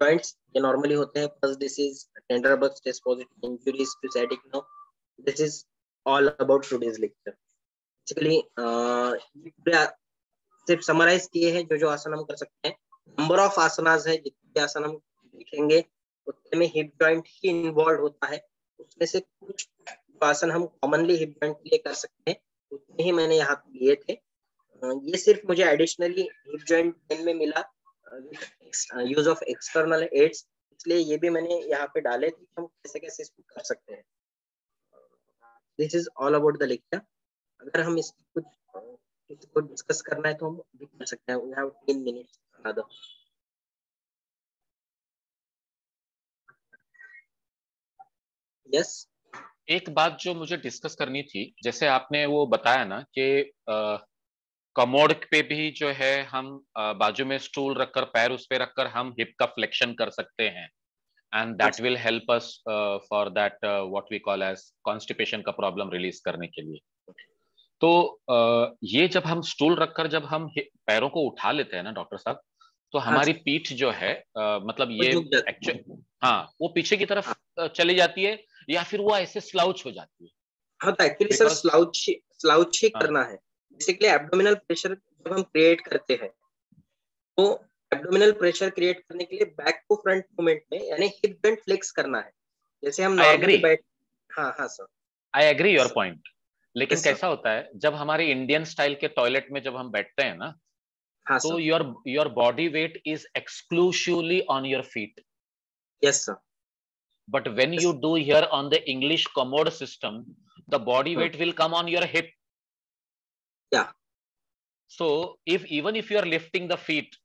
joints ये नॉर्मली होते हैं, pulse disease, tender bug, stress positive injuries to sciatic nerve. This is all about today's lecture. Basically सिर्फ समराइज किए हैं जो जो आसन हम कर सकते हैं। नंबर ऑफ आसनास है, जितने आसन हम देखेंगे उतने में हिप जॉइंट ही इन्वॉल्व होता है। उसमें से कुछ आसन हम कॉमनली हिप जॉइंट के लिए कर सकते हैं, उतने ही मैंने यहाँ लिए थे। ये सिर्फ मुझे एडिशनली हिप जॉइंट पेन में मिला यूज ऑफ एक्सटर्नल एड्स, इसलिए ये भी मैंने यहाँ पे डाले थे कि हम कैसे कैसे इसको कर सकते हैं। This is all about the lecture. अगर हम इसको कुछ डिस्कस करना है तो हम भी कर सकते हैं। We have 10 minutes other. Yes,
एक बात जो मुझे डिस्कस करनी थी, जैसे आपने वो बताया ना कि कमोड पे भी जो है हम बाजू में स्टूल रखकर, पैर उस पे रखकर हम हिप का फ्लेक्शन कर सकते हैं, and that will help us for that what we call as constipation का प्रॉब्लम रिलीज करने के लिए। तो ये जब हम स्टूल रखकर जब हम पैरों को उठा लेते हैं ना डॉक्टर साहब, तो हमारी पीठ जो है मतलब ये एक्चुअल वो पीछे की तरफ चली जाती है या फिर वो ऐसे स्लाउच हो जाती है?
हाँ, तो एक्चुअली सर स्लाउच ही करना है। बेसिकली एब्डोमिनल प्रेशर जब हम क्रिएट करते हैं, तो एब्डोमिनल प्रेशर क्रिएट करने के लिए बैक को फ्रंट मूवमेंट में यानी हिप जॉइंट फ्लेक्स करना है, जैसे हम नॉर्मली बैठ। हाँ sir, I
agree your point. लेकिन कैसा होता है जब हमारे इंडियन स्टाइल के टॉयलेट में जब हम बैठते हैं ना, तो your body weight is exclusively on your feet.
Yes sir,
but when you do here on the English commode system, the body weight will come on your hip.
Yeah.
So even if you are lifting the feet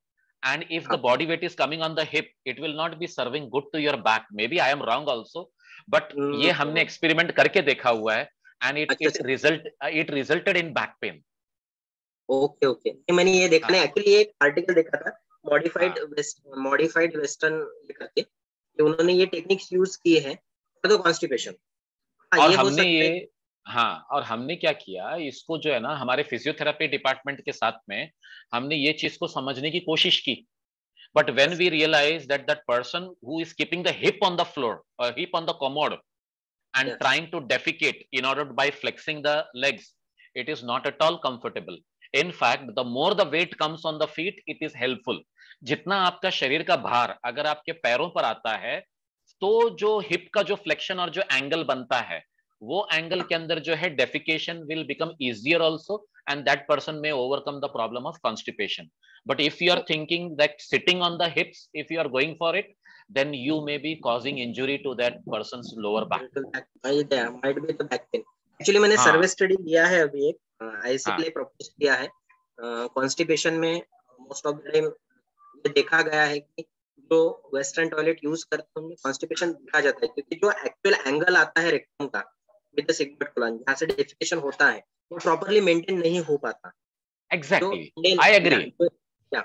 and if the body weight is coming on the hip, it will not be serving good to your back. Maybe I am wrong also, but ये हमने experiment करके देखा हुआ है and it resulted in back pain.
Okay. मैंने ये देखा नहीं, एक्चुअली एक आर्टिकल देखा था मॉडिफाइड वेस्टर्न करके, कि उन्होंने ये टेक्निक्स यूज किए हैं फॉर द कॉन्स्टिपेशन।
और हमने ये और हमने क्या किया, इसको जो है ना हमारे फिजियोथेरेपी डिपार्टमेंट के साथ में हमने ये चीज को समझने की कोशिश की, but when we realise that that person who is keeping the hip on the floor और hip on the commode and trying to defecate in order by flexing the legs, it is not at all comfortable. In fact the more the weight comes on the feet, it is helpful. जितना आपका शरीर का भार अगर आपके पैरों पर आता है, तो जो हिप का जो फ्लेक्शन और जो एंगल बनता है, वो एंगल के अंदर जो है defecation will become easier also, and that person may overcome the problem of constipation. But if you are thinking that sitting on the hips, if you are going for it, then you may be causing injury to that person's lower back.
Might be the back pain. Actually मैंने सर्वे study लिया है अभी एक, ऐसे के लिए propose किया है. कॉन्स्टिपेशन में मोस्ट ऑफ द टाइम ये देखा गया है कि जो वेस्टर्न टॉयलेट यूज करते हैं उनमें कॉन्स्टिपेशन देखा जाता है, क्योंकि जो एक्चुअल एंगल आता है रेक्टम का विद द सिगमोइड कोलन जहाँ से डेफिकेशन होता है वो प्रॉपर्ली मेंटेन नहीं हो पाता।
Exactly, I agree.
क्या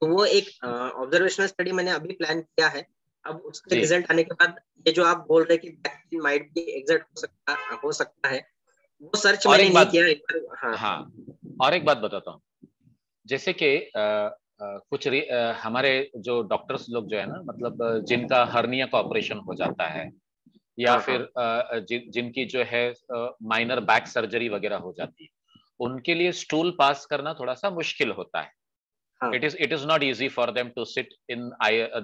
तो वो एक ऑब्जर्वेशनल स्टडी मैंने अभी प्लान किया है। अब उसके रिजल्ट आने के बाद ये जो आप बोल रहे कि बैक पेन माइट भी एग्जैक्ट हो सकता है, वो सर्च मैंने नहीं किया एक बार।
हाँ, और एक बात बताता हूँ, जैसे कि कुछ हमारे जो डॉक्टर्स लोग जो है ना, मतलब जिनका हर्निया का ऑपरेशन हो जाता है या फिर जिनकी जो है माइनर बैक सर्जरी वगैरह हो जाती है, उनके लिए स्टूल पास करना थोड़ा सा मुश्किल होता है। It is not easy for them to sit in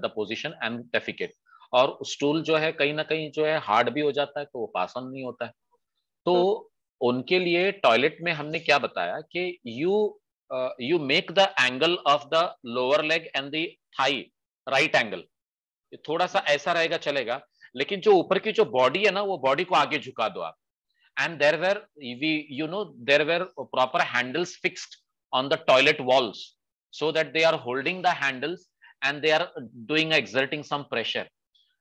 the position and defecate, और स्टूल जो है कहीं ना कहीं जो है हार्ड भी हो जाता है, तो वो पास ऑन नहीं होता है। तो उनके लिए टॉयलेट में हमने क्या बताया कि you make the angle of the lower leg and the thigh right angle, थोड़ा सा ऐसा रहेगा चलेगा, लेकिन जो ऊपर की जो बॉडी है ना, वो बॉडी को आगे झुका दो आप। And there were proper handles fixed on the toilet walls, so that they are holding the handles and they are exerting some pressure,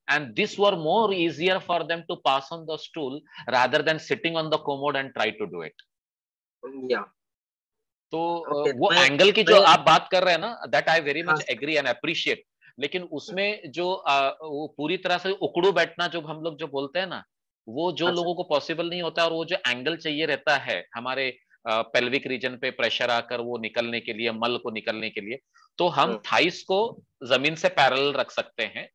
and this were more easier for them to pass on the stool rather than sitting on the commode and try to do it. तो वो angle की जो आप बात कर रहे हैं ना, that I very much agree and appreciate, लेकिन उसमें जो वो पूरी तरह से उकड़ू बैठना जो हम लोग जो बोलते हैं ना, वो जो लोगों को पॉसिबल नहीं होता, और वो जो एंगल चाहिए रहता है हमारे पेल्विक रीजन पे प्रेशर आकर वो निकलने के लिए, मल को निकलने के लिए, तो हम थाइस को जमीन से पैरेलल रख सकते हैं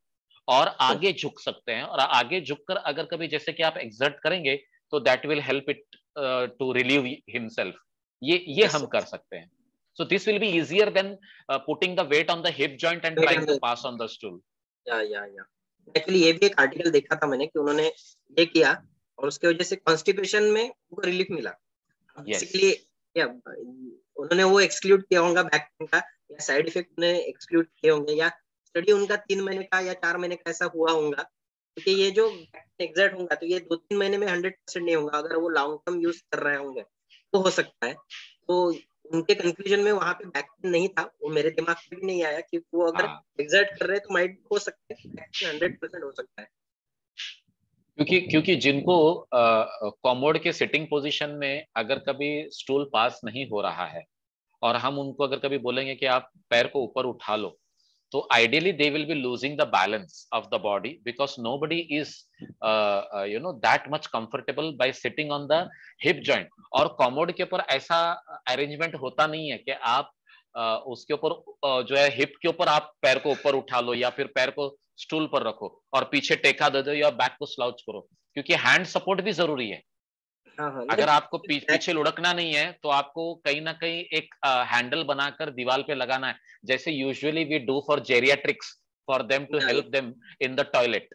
और आगे झुक सकते हैं, और आगे झुककर अगर कभी जैसे कि आप एक्सर्ट करेंगे तो that will help it to relieve himself, ये हम कर सकते हैं। So this will be easier than putting the weight on the hip joint and trying to pass on the stool.
या एक्चुअली ये भी एक आर्टिकल देखा था मैंने कि उन्होंने ये किया और उसके वजह से कॉन्स्टिपेशन में उनको रिलीफ मिला। बेसिकली उन्होंने वो एक्सक्लूड किया होगा बैक पेन का, या साइड इफेक्ट उन्होंने एक्सक्लूड किए होंगे, या स्टडी उनका 3 महीने का या 4 महीने का ऐसा हुआ होगा, क्योंकि ये जो एग्जैक्ट होगा तो ये 2-3 महीने में 100% नहीं होगा। अगर वो लॉन्ग टर्म यूज कर रहे होंगे तो हो सकता है। तो उनके कंक्लूजन में वहां पे बैक पेन नहीं था, वो मेरे दिमाग में भी नहीं आया, क्योंकि वो अगर एग्जर्ट कर रहे हैं तो माइट हो सकता है 100% हो सकता है।
क्योंकि जिनको कॉमोड के सिटिंग पोजीशन में अगर कभी स्टूल पास नहीं हो रहा है और हम उनको अगर कभी बोलेंगे कि आप पैर को ऊपर उठा लो, तो ideally they will be losing the balance of the body, because nobody is that much comfortable bye sitting on the hip joint. और कॉमोड के ऊपर ऐसा अरेंजमेंट होता नहीं है कि आप उसके ऊपर जो है हिप के ऊपर आप पैर को ऊपर उठा लो या फिर पैर को स्टूल पर रखो और पीछे टेका दे दो या बैक को स्लाउच करो, क्योंकि हैंड सपोर्ट भी जरूरी है। अगर आपको पीछे लुढ़कना नहीं है तो आपको कहीं ना कहीं एक हैंडल बनाकर दीवार पे लगाना है, जैसे usually we do for geriatrics for them to help them in the toilet.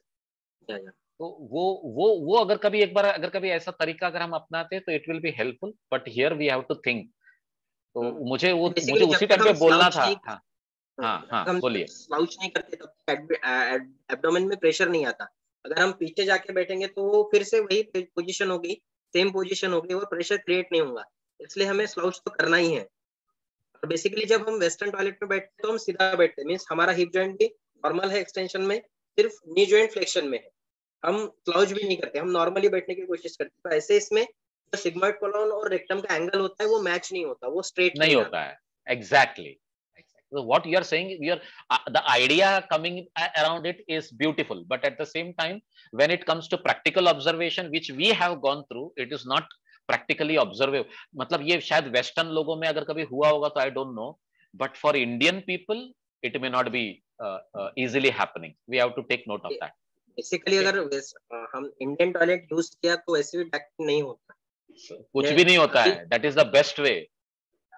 तो वो अगर कभी एक बार अगर कभी ऐसा तरीका अगर हम अपनाते हैं तो it will be helpful, but here we have to think. तो मुझे उसी टाइम पे बोलना था। हाँ बोलिए।
स्लाउच नहीं करते तब एब्डोमेन में प्रेशर नहीं आता। अगर हम पीछे जाके बैठेंगे तो वो फिर से वही पोजीशन होगी, सेम पोजीशन होगी, वो प्रेशर क्रिएट नहीं होगा। इसलिए हमें स्लाउच तो करना ही है। और बेसिकली जब हम वेस्टर्न टॉयलेट में बैठते तो हम सीधा बैठते, मींस हमारा हिप जॉइंट भी नॉर्मल है एक्सटेंशन में, सिर्फ नी जॉइंट फ्लेक्शन में है। हम स्लाउच भी नहीं करते, हम नॉर्मली बैठने की कोशिश करते। तो ऐसे इसमें जो सिग्मॉइड कोलन और रेक्टम का एंगल होता है वो मैच नहीं होता, वो स्ट्रेट
नहीं होता है। Exactly. So what you are saying, the idea coming around it is beautiful, but at the same time, when it comes to practical observation, which we have gone through, it is not practically observable. मतलब ये शायद western लोगों में अगर कभी हुआ होगा तो I don't know, but for Indian people, it may not be easily happening. We have to take note of that.
Basically अगर हम इंडियन टॉयलेट यूज किया तो ऐसे भी बैक नहीं होता,
कुछ भी नहीं होता है। That is the best way.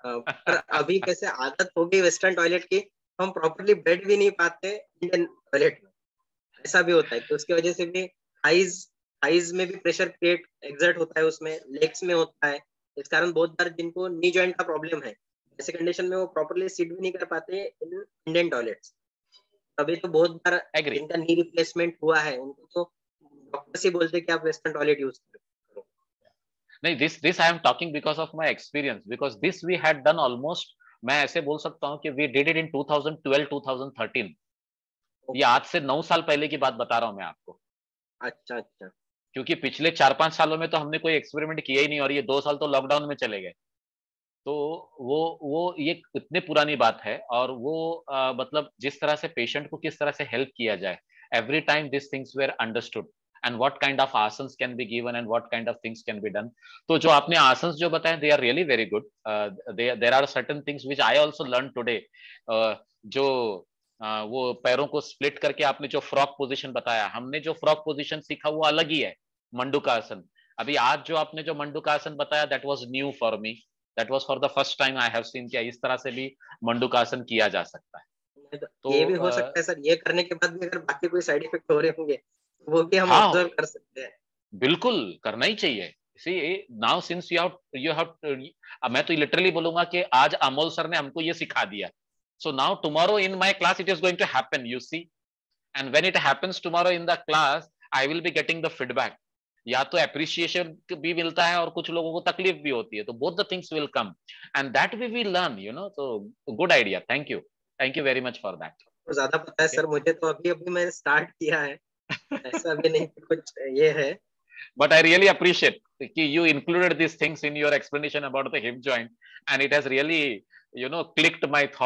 पर अभी कैसे आदत हो गई वेस्टर्न टॉयलेट की, हम प्रॉपर्ली बैठ भी नहीं पाते इंडियन टॉयलेट में। ऐसा भी होता है कि उसकी वजह से भी आईज में भी प्रेशर क्रिएट एग्जर्ट होता है, उसमें लेग्स में होता है। इस कारण बहुत बार जिनको नी जॉइंट का प्रॉब्लम है, ऐसे कंडीशन में वो प्रॉपर्ली सिट भी नहीं कर पाते इन इंडियन टॉयलेट्स। अभी तो बहुत बार जिनका नी रिप्लेसमेंट हुआ है उनको तो डॉक्टर से बोलते कि आप वेस्टर्न टॉयलेट यूज करो।
नहीं, this I am talking because of my experience, because this we had done almost, मैं ऐसे बोल सकता हूँ कि we did it in 2012-2013 ये आज से 9 साल पहले की बात बता रहा हूं मैं आपको।
अच्छा अच्छा।
क्योंकि पिछले 4-5 सालों में तो हमने कोई एक्सपेरिमेंट किया ही नहीं, और ये 2 साल तो लॉकडाउन में चले गए। तो वो ये इतनी पुरानी बात है, और वो मतलब जिस तरह से पेशेंट को किस तरह से हेल्प किया जाए, every time this things were understood and what kind of asanas can be given and what kind of things can be done. तो जो आपने आसन्स जो बताए, they are really very good. There are certain things which I also learn today. जो वो पैरों को split करके आपने जो फ्रॉक पोजीशन बताया, हमने जो फ्रॉक पोजीशन सीखा वो अलग ही है, मंडूकासन। अभी आज जो आपने जो मंडूकासन बताया, that was new for me, that was for the first time I have seen क्या इस तरह से भी मंडूकासन किया जा सकता है। तो
ये भी हो सकता है सर, ये करने के बाद भी अगर बाकी कोई साइड इफेक्ट हो रहे होंगे वो भी हम
हाँ,
ऑब्जर्व कर सकते हैं।
बिल्कुल करना ही चाहिए। सी नाउ सिंस यू हैव, मैं तो लिटरली बोलूंगा कि आज अमोल सर ने हमको ये सिखा दिया। So now tomorrow in my class it is going to happen, you see. And when it happens tomorrow in the class, I will be getting the feedback. या तो अप्रिसिएशन भी मिलता है और कुछ लोगों को तकलीफ भी होती है, तो both the things will come and that we will learn, you know. तो good idea, thank you very much for that.
तो ज्यादा पता है सर मुझे, तो अभी अभी मैंने स्टार्ट किया है, ऐसा भी नहीं कि कुछ ये है।
But I really appreciate that you included these things in your explanation about the hip joint, and it has really, clicked my thought